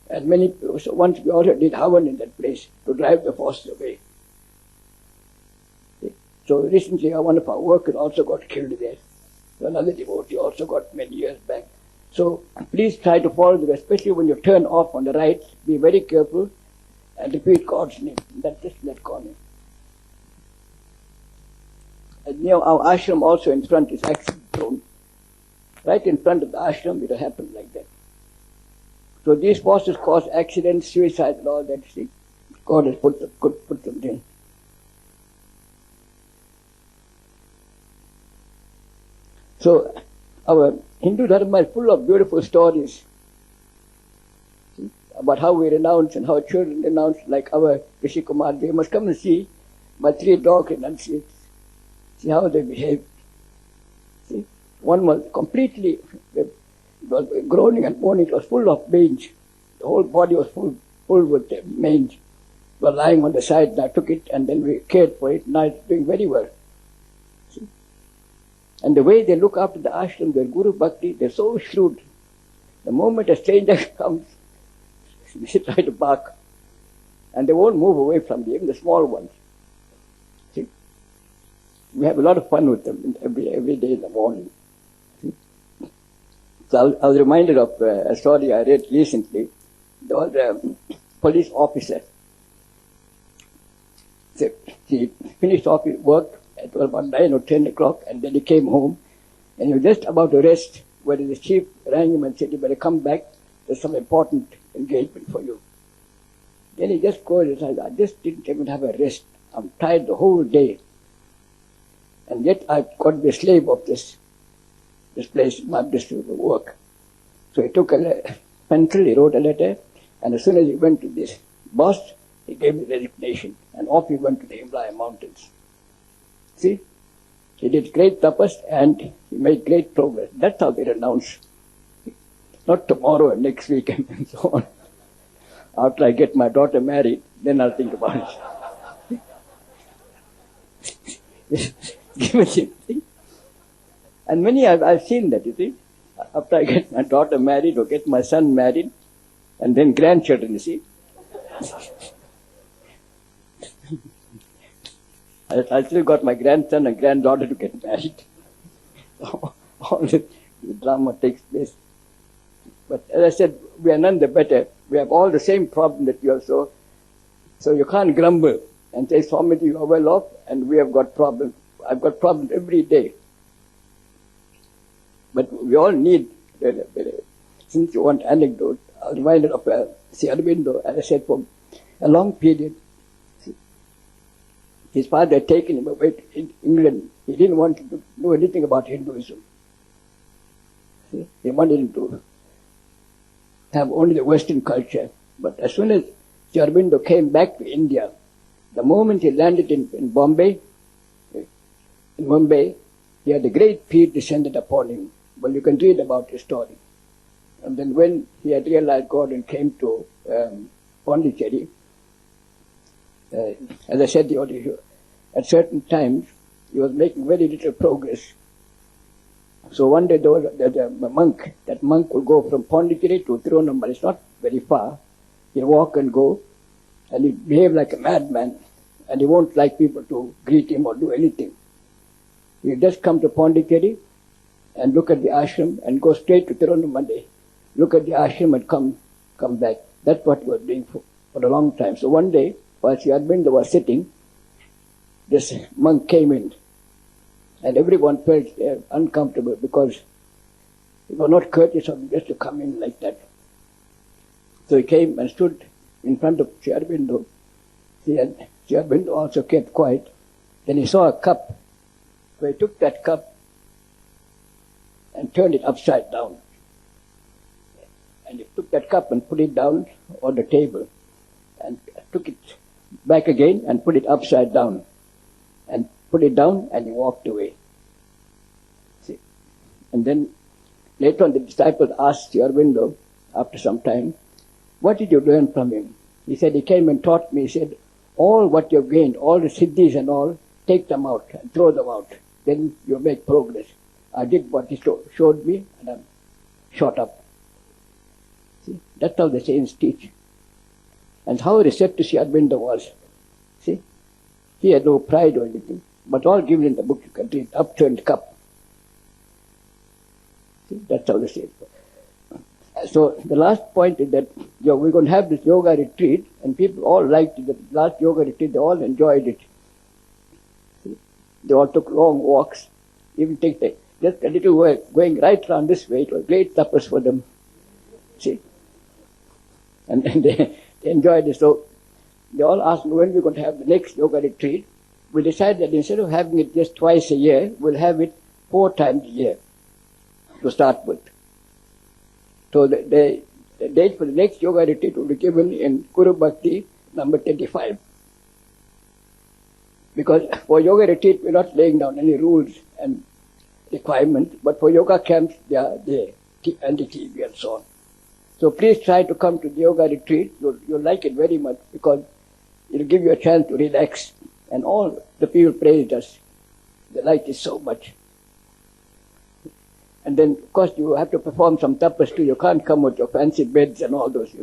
And once we also did Havan in that place to drive the forces away. See? So recently one of our workers also got killed there. So another devotee also got many years back. So please try to follow the way, especially when you turn off on the right, be very careful and repeat God's name. That's just that corner. And near our ashram also in front is accident prone. Right in front of the ashram it will happen like that. So these forces cause accidents, suicide and all that. See, God has put them there. So our Hindu Dharma is full of beautiful stories, see, about how we renounce and how children renounce, like our Rishi Kumar. They must come and see my 3 dogs renunciates. See how they behave. See, one was completely, was groaning and moaning. It was full of mange. The whole body was full with mange. It was lying on the side, and I took it, and then we cared for it. Now it's doing very well. See? And the way they look after the ashram, their Guru Bhakti, they're so shrewd. The moment a stranger comes, they try to bark. And they won't move away from you, even the small ones. See? We have a lot of fun with them every day in the morning. See? So I was reminded of a story I read recently. There was a police officer. So he finished off his work at about 9 or 10 o'clock, and then he came home, and he was just about to rest when the chief rang him and said, "You better come back, there's some important engagement for you." Then he just goes and says, "I just didn't even have a rest. I'm tired the whole day. And yet I've got to be a slave of this place, this work." So he took a pencil, he wrote a letter, and as soon as he went to this boss, he gave his resignation, and off he went to the Himalaya mountains. See? He did great tapas and he made great progress. That's how they renounce. Not tomorrow and next week and so on. After I get my daughter married, then I'll think about it. Give it, see? And many I've seen that, you see. After I get my daughter married or get my son married, and then grandchildren, you see. I still got my grandson and granddaughter to get married. All the drama takes place. But as I said, we are none the better. We have all the same problem that you have. So you can't grumble and say, "Swamiji, you are well off, and we have got problems." I've got problems every day. But we all need, since you want anecdote, I was reminded of Sri Aurobindo, as I said, for a long period. His father had taken him away to England. He didn't want to know anything about Hinduism. See? He wanted him to have only the Western culture. But as soon as Sri Aurobindo came back to India, the moment he landed in Bombay, he had a great peace descended upon him. Well, you can read about his story. And then when he had realized God and came to Pondicherry, as I said, at certain times, he was making very little progress. So one day there was a monk. That monk would go from Pondicherry to Tirunelveli. It's not very far. He'll walk and go, and he'll behave like a madman, and he won't like people to greet him or do anything. He'll just come to Pondicherry and look at the ashram and go straight to Tirunelveli. Look at the ashram and come back. That's what he was doing for a long time. So one day, while Sri Aurobindo was sitting, this monk came in, and everyone felt uncomfortable because it was not courteous of him just to come in like that. So he came and stood in front of Sri Aurobindo. Sri Aurobindo also kept quiet. Then he saw a cup. So he took that cup and turned it upside down. And he took that cup and put it down on the table, and took it back again and put it upside down, and put it down, and he walked away. See? And then later on the disciples asked Sri Aurobindo after some time, "What did you learn from him?" He said, "He came and taught me." He said, "All what you've gained, all the siddhis and all, take them out and throw them out. Then you'll make progress. I did what he showed me, and I'm shot up." See? That's how the saints teach. And how receptive Sri Aurobindo was. See? He had no pride or anything, but all given in the book you can read, upturned cup. See? That's how they say it. So the last point is that we're going to have this yoga retreat, and people all liked it. The last yoga retreat, they all enjoyed it. See? They all took long walks, even just a little way, going right around this way. It was great tapas for them. See? And they enjoyed it. So they all asked me when we're going to have the next yoga retreat. We decided that instead of having it just twice a year, we'll have it 4 times a year to start with. So the date for the next yoga retreat will be given in Guru Bhakti number 35. Because for yoga retreat, we're not laying down any rules and requirements, but for yoga camps, they are there. anti-TB and so on. So please try to come to the yoga retreat. You'll like it very much because it'll give you a chance to relax. And all the people praised us. They liked it so much. And then, of course, you have to perform some tapas too. You can't come with your fancy beds and all those.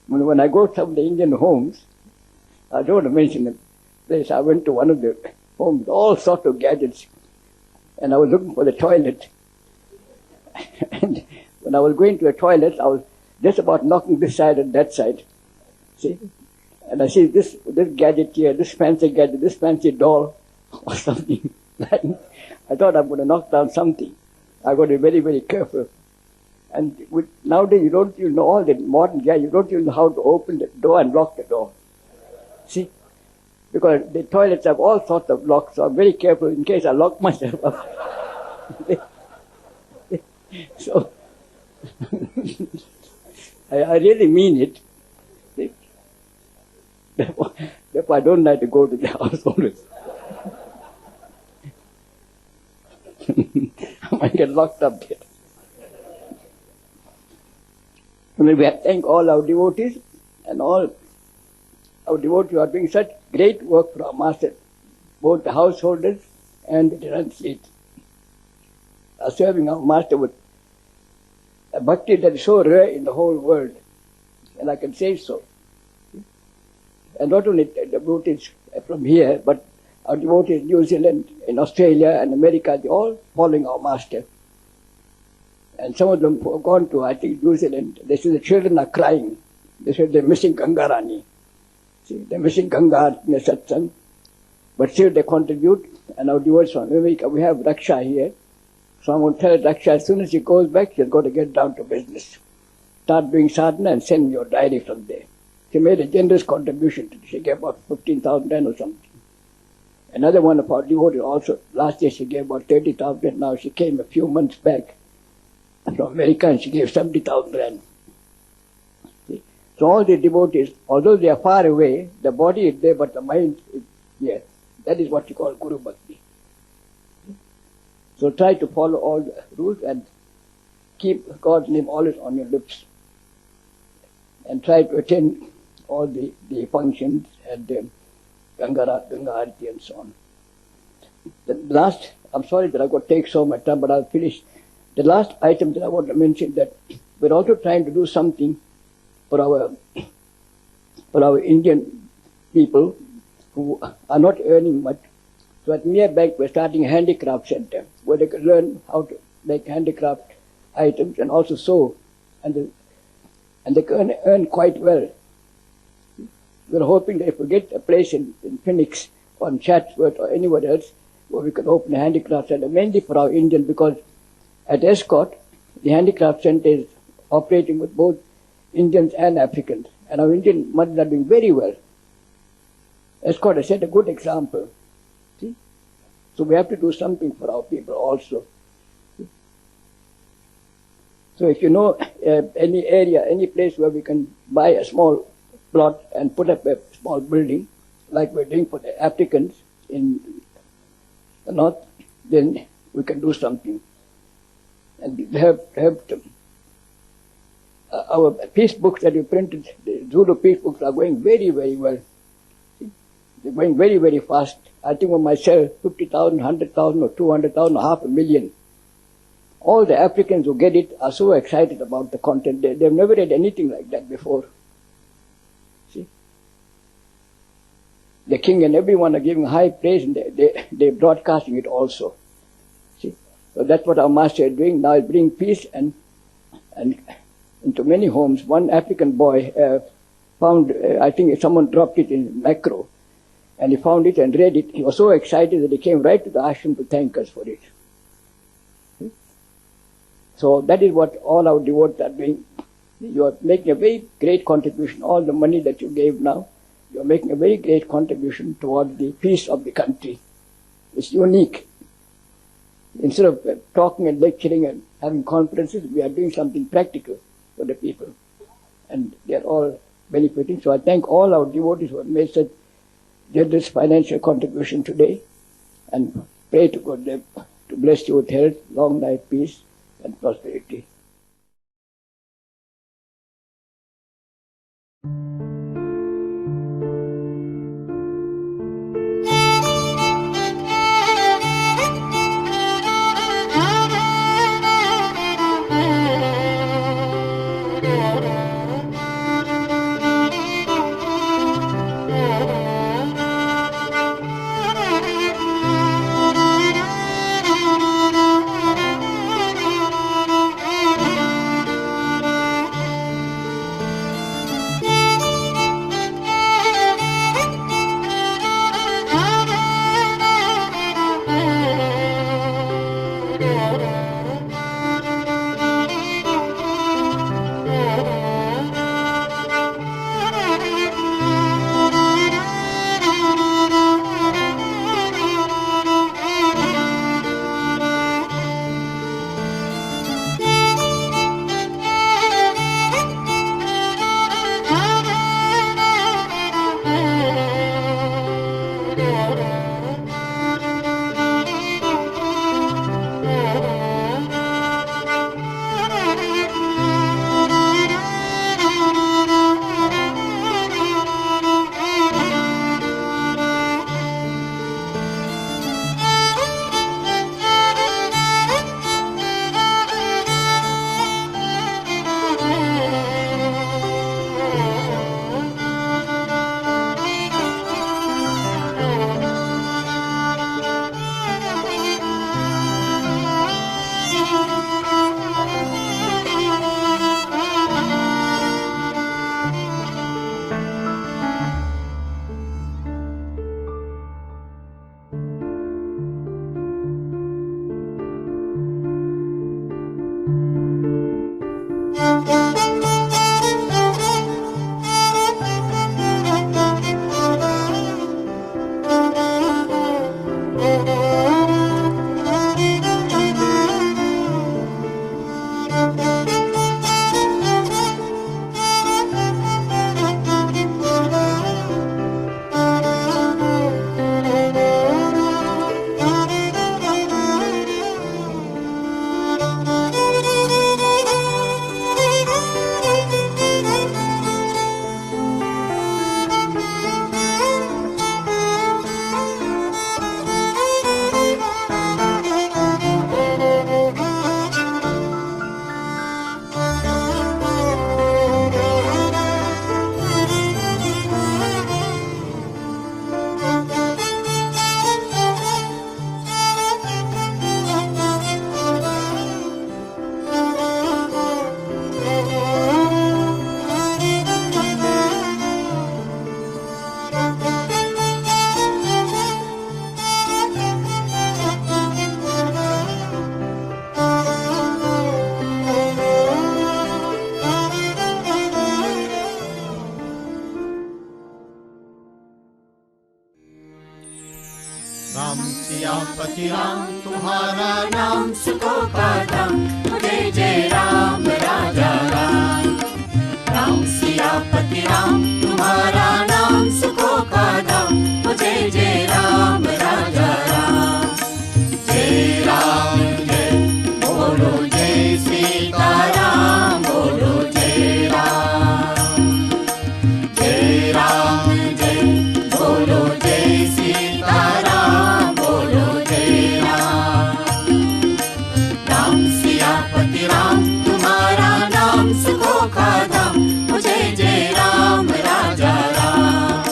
When I go to some of the Indian homes, I don't want to mention the place. I went to one of the homes, all sorts of gadgets. And I was looking for the toilet. And when I was going to a toilet, I was just about knocking this side and that side. See? And I see this gadget here, this fancy gadget, this fancy doll or something. I thought I'm going to knock down something. I've got to be very, very careful. And nowadays, you know all the modern guys, you don't even know how to open the door and lock the door. See? Because the toilets have all sorts of locks, so I'm very careful in case I lock myself up. So, I really mean it. Therefore, I don't like to go to the house always. I might get locked up there. We thank all our devotees and all our devotees are doing such great work for our Master, both the householders and the renunciates are serving our Master with a bhakti that is so rare in the whole world, and I can say so. And not only the devotees from here, but our devotees in New Zealand, in Australia and America, they're all following our Master. And some of them have gone to, I think, New Zealand. They say the children are crying. They say they're missing Ganga Arati. See, they're missing Ganga Arati in the Satsang. But still they contribute. And our devotees from America, we have Raksha here. So I'm going to tell Raksha, as soon as she goes back, she's got to get down to business. Start doing sadhana and send me your diary from there. She made a generous contribution. She gave about 15,000 or something. Another one of our devotees also, last year she gave about 30,000. Now she came a few months back from America and she gave 70,000 rand. So all the devotees, although they are far away, the body is there but the mind is here. That is what you call Guru Bhakti. So try to follow all the rules and keep God's name always on your lips. And try to attend all the functions and Ganga Arati and so on. The last, I'm sorry that I've got to take so much time, but I'll finish. The last item that I want to mention that we're also trying to do something for our Indian people who are not earning much. So at nearby we're starting a handicraft center where they can learn how to make handicraft items and also sew, and they can earn quite well. We're hoping that if we get a place in Phoenix or in Chatsworth or anywhere else where we can open a handicraft center, mainly for our Indian, because at Escort, the handicraft center is operating with both Indians and Africans, and our Indian mothers are doing very well. Escort has set a good example. See? So we have to do something for our people also. So if you know any area, any place where we can buy a small plot and put up a small building, like we're doing for the Africans in the north, then we can do something. And help them. Our peace books that we printed, the Zulu peace books, are going very, very well. See? They're going very, very fast. I think when I sell 50,000, 100,000 or 200,000 or 500,000, all the Africans who get it are so excited about the content. They've never read anything like that before. See? The king and everyone are giving high praise, and they're broadcasting it also. See? So that's what our Master is doing now, is bringing peace and into many homes. One African boy found, I think someone dropped it in macro, and he found it and read it. He was so excited that he came right to the ashram to thank us for it. So that is what all our devotees are doing. You are making a very great contribution. All the money that you gave now, you are making a very great contribution towards the peace of the country. It's unique. Instead of talking and lecturing and having conferences, we are doing something practical for the people. And they are all benefiting. So I thank all our devotees who have made such generous financial contribution today, and pray to Gurudev to bless you with health, long life, peace, and prosperity. Ram Siyapati Ram तुम्हारा नाम सुखों का धाम, जय जय राम राजा राम। राम सियापति राम तुम्हारा नाम सुखों का धाम, जय जय राम राजा राम। जय राम जय बोलो, जय सीताराम बोलो, जय राम। जय राम जय बोलो, जय सीताराम बोलो, जय राम। राम सियापति राम तुम्हारा नाम सुखों का धाम, जय जय राम राजा राम।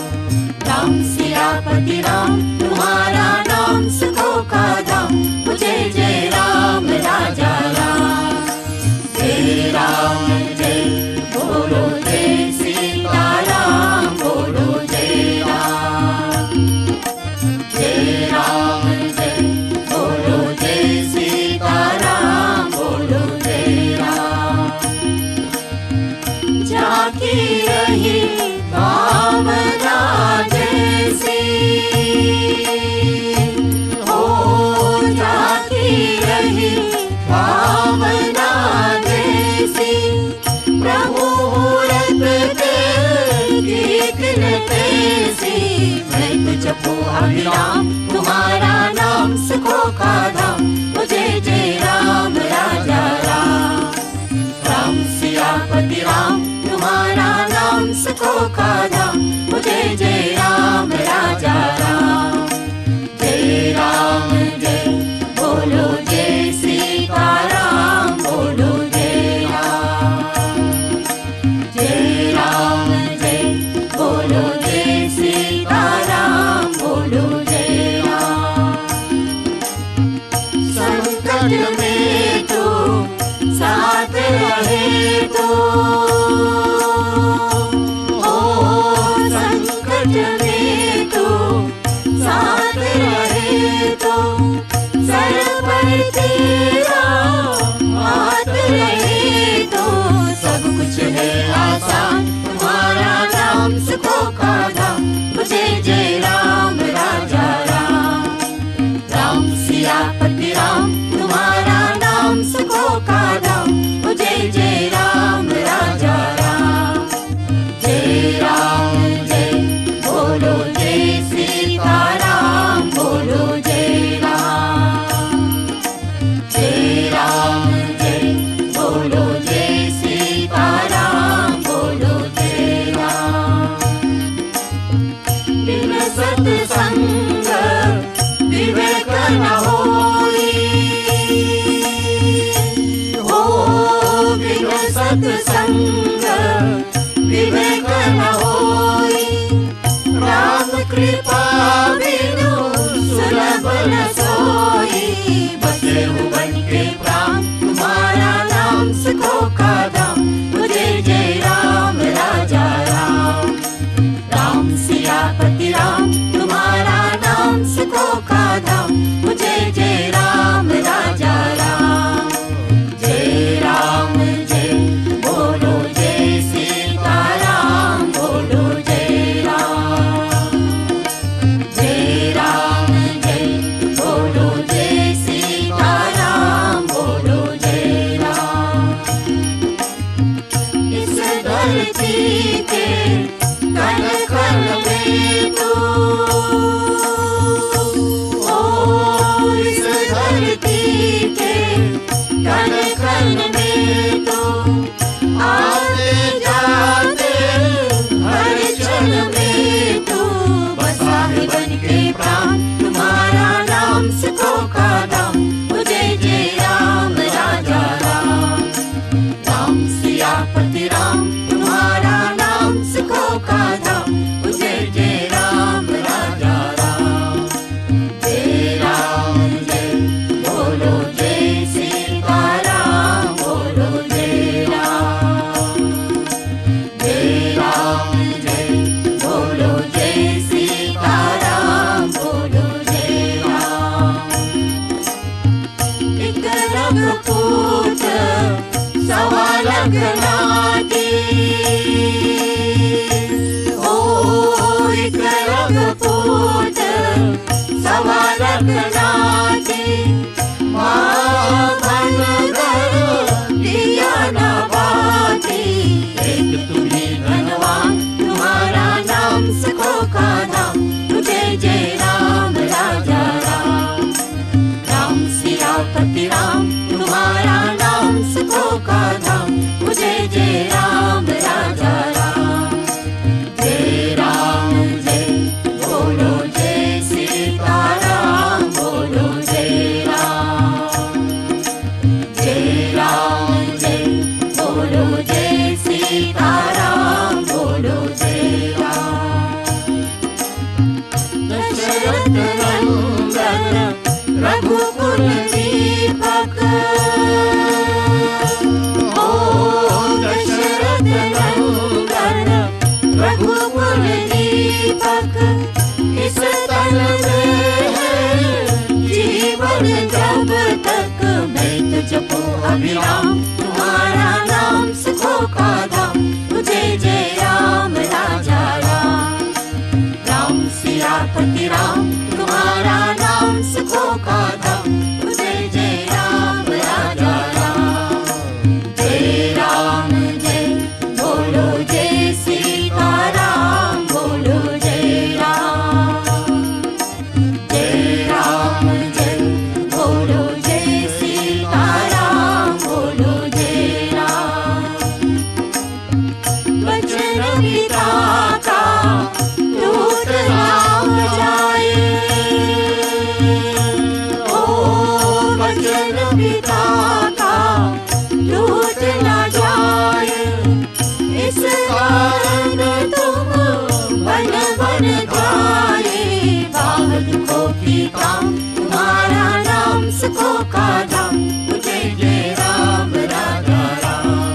राम सियापति राम तुम्हारा नाम सुखों का धाम, जय जय राम राजा राम। जय राम जय बोलो, जय सीताराम बोलो, जय राम। जय राम जय बोलो, जय सीताराम बोलो, जय राम। जाकी रही भावना जैसी, हो जाकी रही भावना जैसी, प्रभु मूरत गीत तैसी। मैं जपो अभिराम तुम्हारा नाम सुखों का धाम, जय जय राम राजा राम। रहे तो संकट में तो साथ रहे तो सर पर तेरा हाथ रहे तो सब कुछ है आसान तुम्हारा नाम सुखों का धाम मुझे जय राम राजा राम राम सियापति राम तुम्हारा नाम सुखों का धाम मुझे जय राम राजा राम जय राम जय बोलो जय सीताराम बोलो जय राम जय बोलो जय सीताराम बोलो जय राम बिन सत्संग विवेक न होई हो बिन सत्संग विवेक न होई राम कृपा बिनु सुलभ न सोई बसे भुवन के प्राण तुम्हारा नाम सुखों का धाम मुझे जय राम राजा राम राम सियापति राम तुम्हारा नाम सुखों का धाम मुझे जय राम राजा राम जय बोलो जय सीताराम बोलो जय राम जय बोलो जय सीताराम बोलो जय राम इस धरती के कण कण में तो इस धरती के कण कण में तो आते जाते हर क्षण में तो बसा है बन के प्राण तुम्हारा नाम सुखों का धाम मुझे जय राम राजा राम राम सियापति राम तुम्हारा नाम सुखों का धाम मुझे जय राम राजा राम जय बोलो जय सीताराम बोलो जय राम जय बोलो जय सीताराम बोलो जय राम एक रघुपूत सवा रघुनाथी ओ एक रघुपूत सवा रघुनाथी माधन कर दिया न बाती एक तुम्ही धनवान तुम्हारा नाम सुखों का धाम मुझे जय राम राजा राम राम सियापति राम तुम्हारा नाम सुखों का धाम मुझे जय राम राजा राम जय बोलो जय सीताराम बोलो जय राम जय बोलो जय सीताराम बोलो जय राम दशरथ नंदन रघुकुल दीपक ओ दशरथ नंदन रघुकुल दीपक इस तन में है जीवन जब तक मैं तुझको अभिराम तुम्हारा नाम सुखों का धाम मुझे जय राम राजा राम राम सियापति राम तुम्हारा नाम सुखों का धाम मुझे जय राम राजा राम जय बोलो जय सीताराम बोलो जय राम जय बोलो जय सीताराम बोलो जय राम वचन पिता का टूट ना जाए ओ वचन पिता का टूट ना जाए इस कारण तुम बन बन जाए बाह दुखों की काम तुम्हारा नाम सुखों का धाम मुझे जय राम राजा राम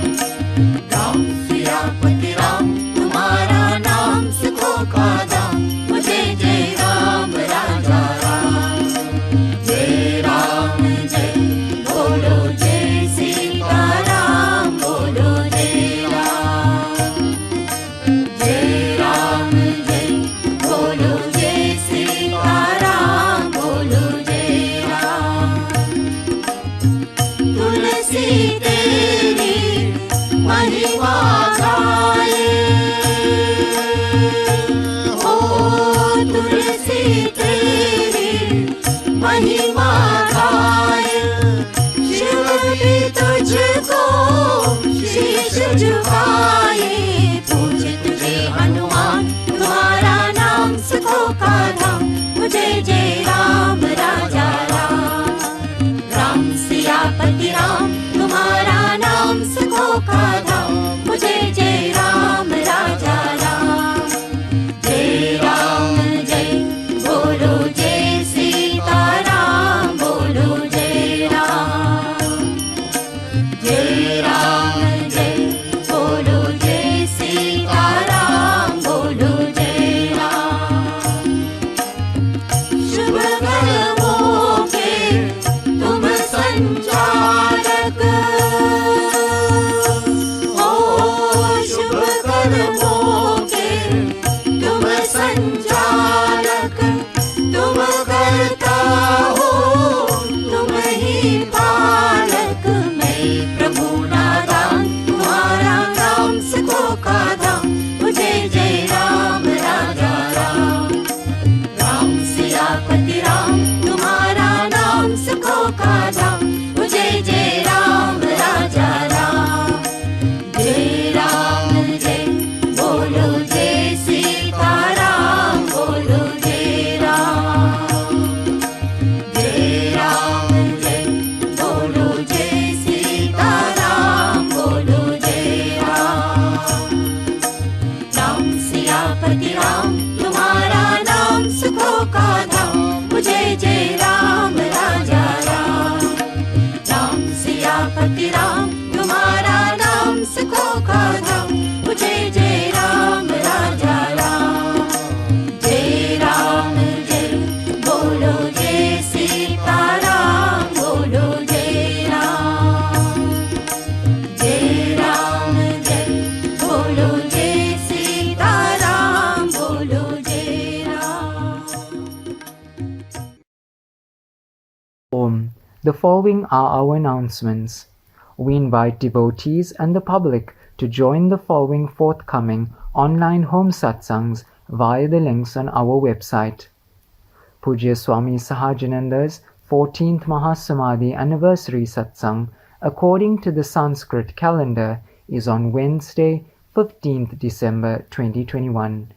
तुलसी तेरी महिमा गाए, हो तुलसी तेरी महिमा गाए, शिव भी तुझको शीश झुकाए, पूजे तुझे हनुमान तुम्हारा नाम सुखों का धाम, मुझे जय राम राजा राम, राम सियापति राम तुम्हारा नाम सुखों का धाम, मुझे जय राम राजा राम, जय राम जय बोलो जय सीता राम, बोलो जय राम, जय राम जय बोलो जय सीता राम, बोलो जय राम, शुभ कर्मों के तुम संचालक, हो शुभ कर्मों के तुम संचालक, तुम करता हो तुम ही पालक, मैं प्रभु नादान तुम्हारा नाम सुखों का धाम, मुझे जय राम राजा राम, राम सियापति राम तुम्हारा नाम सुखों का धाम, मुझे जय राम राजा राम, जय राम जय बोलो जय सीता राम, बोलो जय राम, जय राम जय बोलो जय सीता राम, बोलो जय राम, राम सियापति राम तुम्हारा नाम सुखों का धाम, मुझे जय राम राजा राम, राम सियापति राम तुम्हारा नाम सुखों का धाम, मुझे जय राम राजा राम, जय राम जय बोलो जय सीता राम, बोलो जय राम, जय राम जय बोलो जय सीता राम, बोलो जय Ram. Om. The following are our announcements. We invite devotees and the public to join the following forthcoming online home satsangs via the links on our website. Pujya Swami Sahajananda's 14th Mahasamadhi anniversary satsang, according to the Sanskrit calendar, is on Wednesday, 15th December 2021.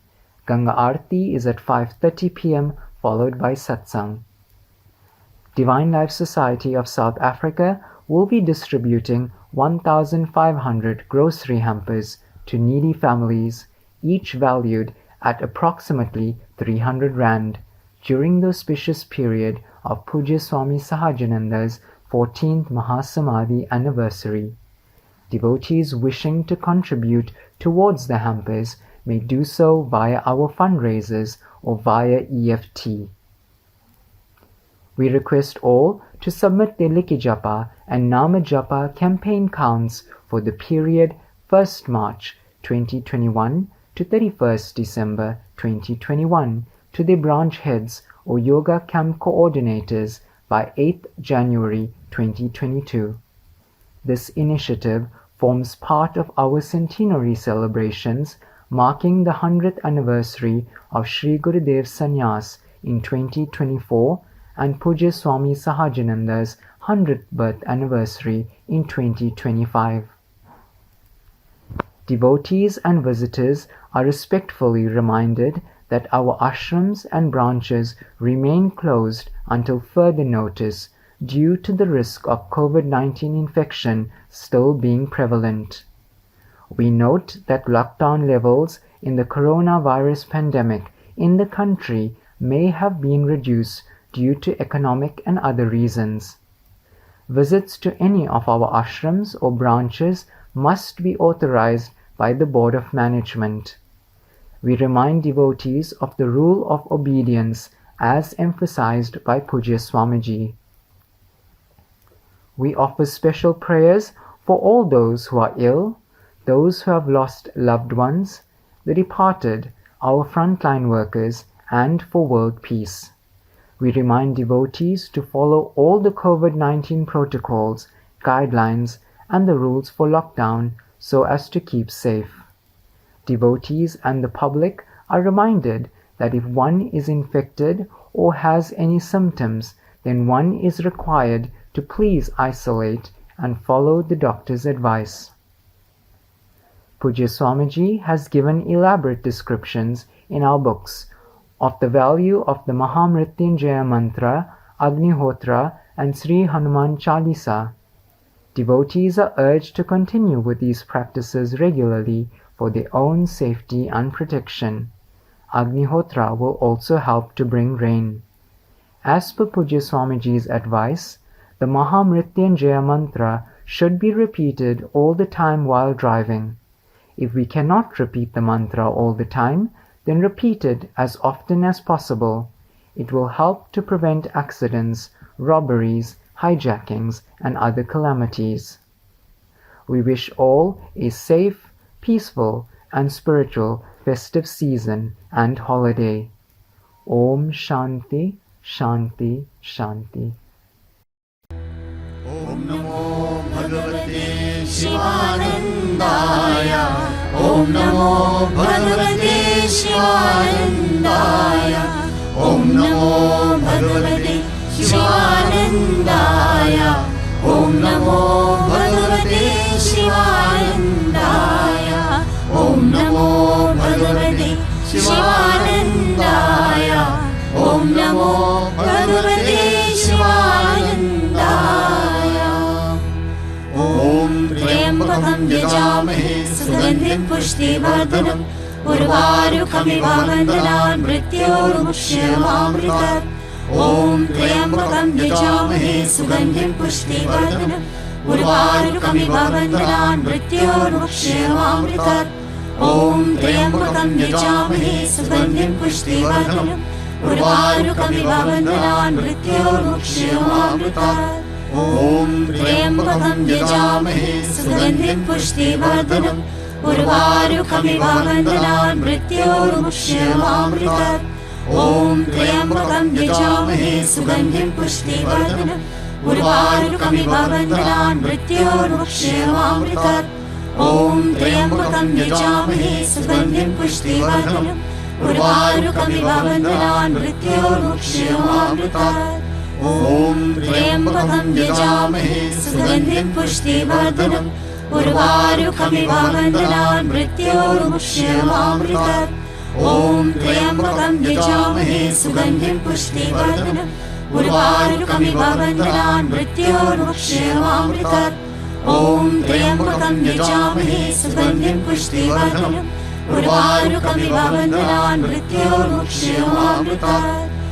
Ganga Arati is at 5:30 p.m. followed by satsang. Divine Life Society of South Africa will be distributing 1,500 grocery hampers to needy families, each valued at approximately 300 Rand, during the auspicious period of Pujya Swami Sahajananda's 14th Mahasamadhi anniversary. Devotees wishing to contribute towards the hampers may do so via our fundraisers or via EFT. We request all to submit their Likhi Japa and Nama Japa campaign counts for the period 1st March 2021 to 31st December 2021 to their branch heads or yoga camp coordinators by 8th January 2022. This initiative forms part of our centenary celebrations marking the 100th anniversary of Sri Gurudev's sannyas in 2024 and Pujya Swami Sahajananda's 100th birth anniversary in 2025. Devotees and visitors are respectfully reminded that our ashrams and branches remain closed until further notice due to the risk of COVID-19 infection still being prevalent. We note that lockdown levels in the coronavirus pandemic in the country may have been reduced due to economic and other reasons. Visits to any of our ashrams or branches must be authorized by the Board of Management. We remind devotees of the rule of obedience as emphasized by Pujya Swamiji. We offer special prayers for all those who are ill, those who have lost loved ones, the departed, our frontline workers, and for world peace. We remind devotees to follow all the COVID-19 protocols guidelines, and the rules for lockdown so as to keep safe. Devotees and the public are reminded that if one is infected or has any symptoms, then one is required to please isolate and follow the doctor's advice. Pujya Swamiji has given elaborate descriptions in our books of the value of the Maha Mrityunjaya mantra, Agnihotra, and Sri Hanuman Chalisa. Devotees are urged to continue with these practices regularly for their own safety and protection. Agnihotra will also help to bring rain. As per Pujya Swamiji's advice, the Maha Mrityunjaya mantra should be repeated all the time while driving. If we cannot repeat the mantra all the time, then repeat it as often as possible. It will help to prevent accidents, robberies, hijackings, and other calamities. We wish all a safe, peaceful, and spiritual festive season and holiday. Om Shanti, Shanti, Shanti. Om Namo Bhagavate Sivanandaya. Om Namo Bhagavate Sivanandaya. Om Namo Bhagavate Sivanandaya. Om Namo Bhagavate Sivanandaya. Om Namo Bhagavate Sivanandaya. Om Namo Bhagavate Sivanandaya. Om Triambakam Yajamahe Sugandhim Pushtivardanam Urvarukamiv Vandanaन् Mrityormukshyamamritat. Om Triambakam Yajamahe Sugandhim Pushtivardanam Urvarukamiv Vandanaन् Mrityormukshyamamritat. Om Triambakam Yajamahe Sugandhim Pushtivardanam Urvarukamiv Vandanaन् Mrityormukshyamamritat. Om Triambakam Yajamahe Sugandhim Pushtivardanam Urvarukamiv Vandanaन् Mrityormukshyamamritat. Om Triambakam Yajamahe Sugandhim Pushtivardanam Urvarukamiv Vandanaन् Mrityormukshyamamritat. Om Triambakam Yajamahe Sugandhim Pushtivardanam Urvarukamiv Vandanaन् Mrityormukshyamamritat. Om Triambakam Yajamahe Sugandhim Pushtivardanam Urvarukamiv Vandanaन् Mrityormukshyamamritat. Om Triambakam Yajamahe Sugandhim Pushtivardanam Urvarukamiv Vandanaन् Mrityormukshyamamritat. Om Triambakam Yajamahe Sugandhim Pushtivardanam Urvarukamiv Vandanaन् Mrityormukshyamamritat.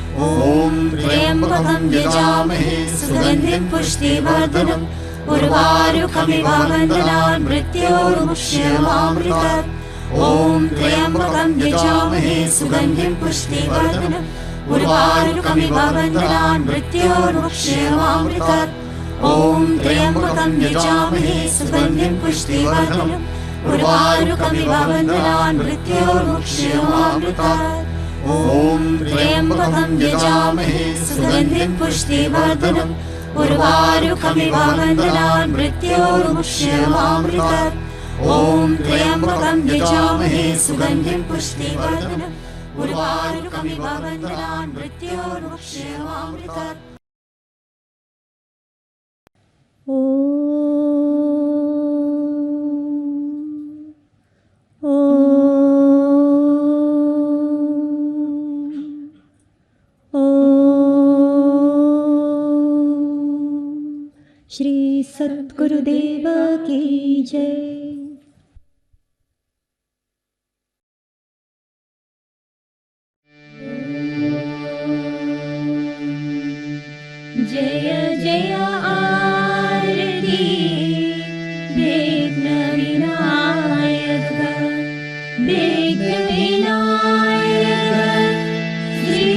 Om Triambakam Yajamahe Sugandhim Pushtivardanam Urvarukamiv Vandanaन् Mrityormukshyamamritat. Om Triambakam Yajamahe Sugandhim Pushtivardanam Urvarukamiv Vandanaन् Mrityormukshyamamritat. Om Triambakam Yajamahe Sugandhim Pushtivardanam Urvarukamiv Vandanaन् Mrityormukshyamamritat. Om Triambakam Yajamahe Sugandhim Pushtivardanam Urvarukamiv Vandanaन् Mrityormukshyamamritat. Om Triambakam Yajamahe Sugandhim Pushtivardanam Urvarukamiv Vandanaन् Mrityormukshyamamritat. Shri सद्गुरुदेव की जय। जय जय आरती विघ्न विनायक विघ्न विनायक श्री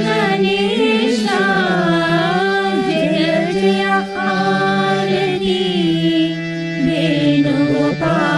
गणेश। जय जय आरती वेणुगोपाल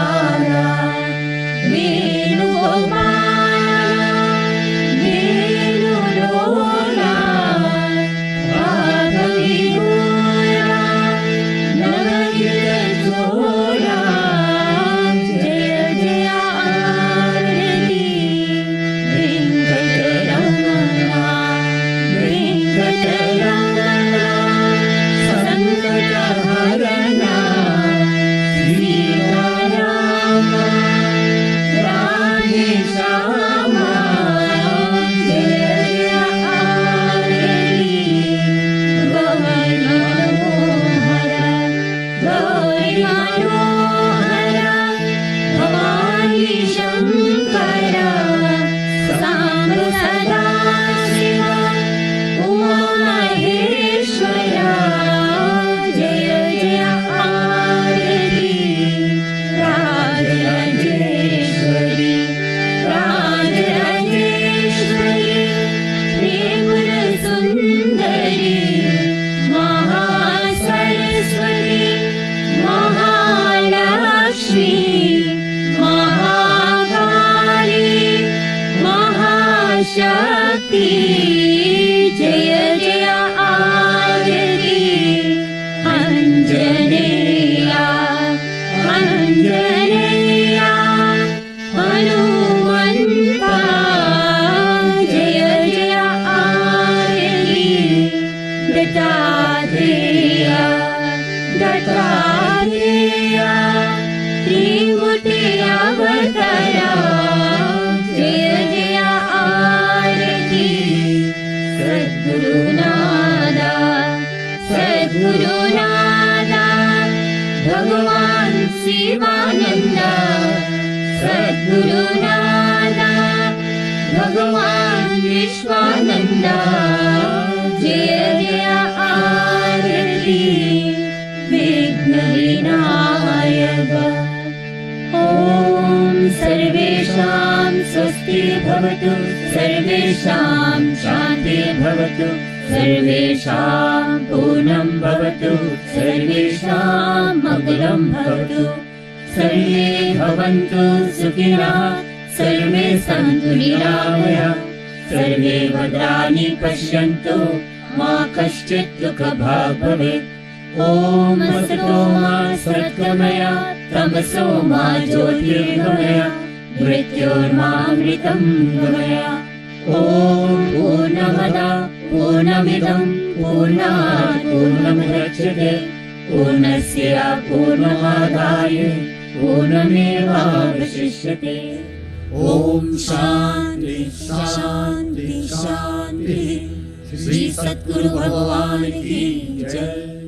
महालक्ष्मी महाकाली महाशक्ति जय जय आरती अंजनेया अंजनेया हनुमंता जय जय आरती दत्तात्रेय दत्तात्रेय त्रिमूर्ति अवतारा जय जय आरती सद्गुरुनादा सद्गुरुनादा भगवान शिवानंदा सद्गुरुनादा भगवान विश्वानंदा जय जय आरती विघ्न विनायक ॐ सर्वेषां स्वस्ति भवतु सर्वेषां शान्ति भवतु सर्वेषां पूर्णं भवतु सर्वेषां मङ्गलं भवतु सर्वे भवन्तु सुखिनः सर्वे सन्तु निरामयाः सर्वे भद्राणि पश्यन्तु मा कश्चित् दुःखभाग् भवेत् ॐ असतो मा सद्गमय तमसो मा ज्योतिर्गमय मृत्योर्मामृतं गमय ॐ पूर्णमदः पूर्णमिदं पूर्णात् पूर्णमुदच्यते पूर्णस्य पूर्णमादाय पूर्णमेवावशिष्यते ॐ शान्ति शान्ति शान्ति श्री सद्गुरु भगवान की जय।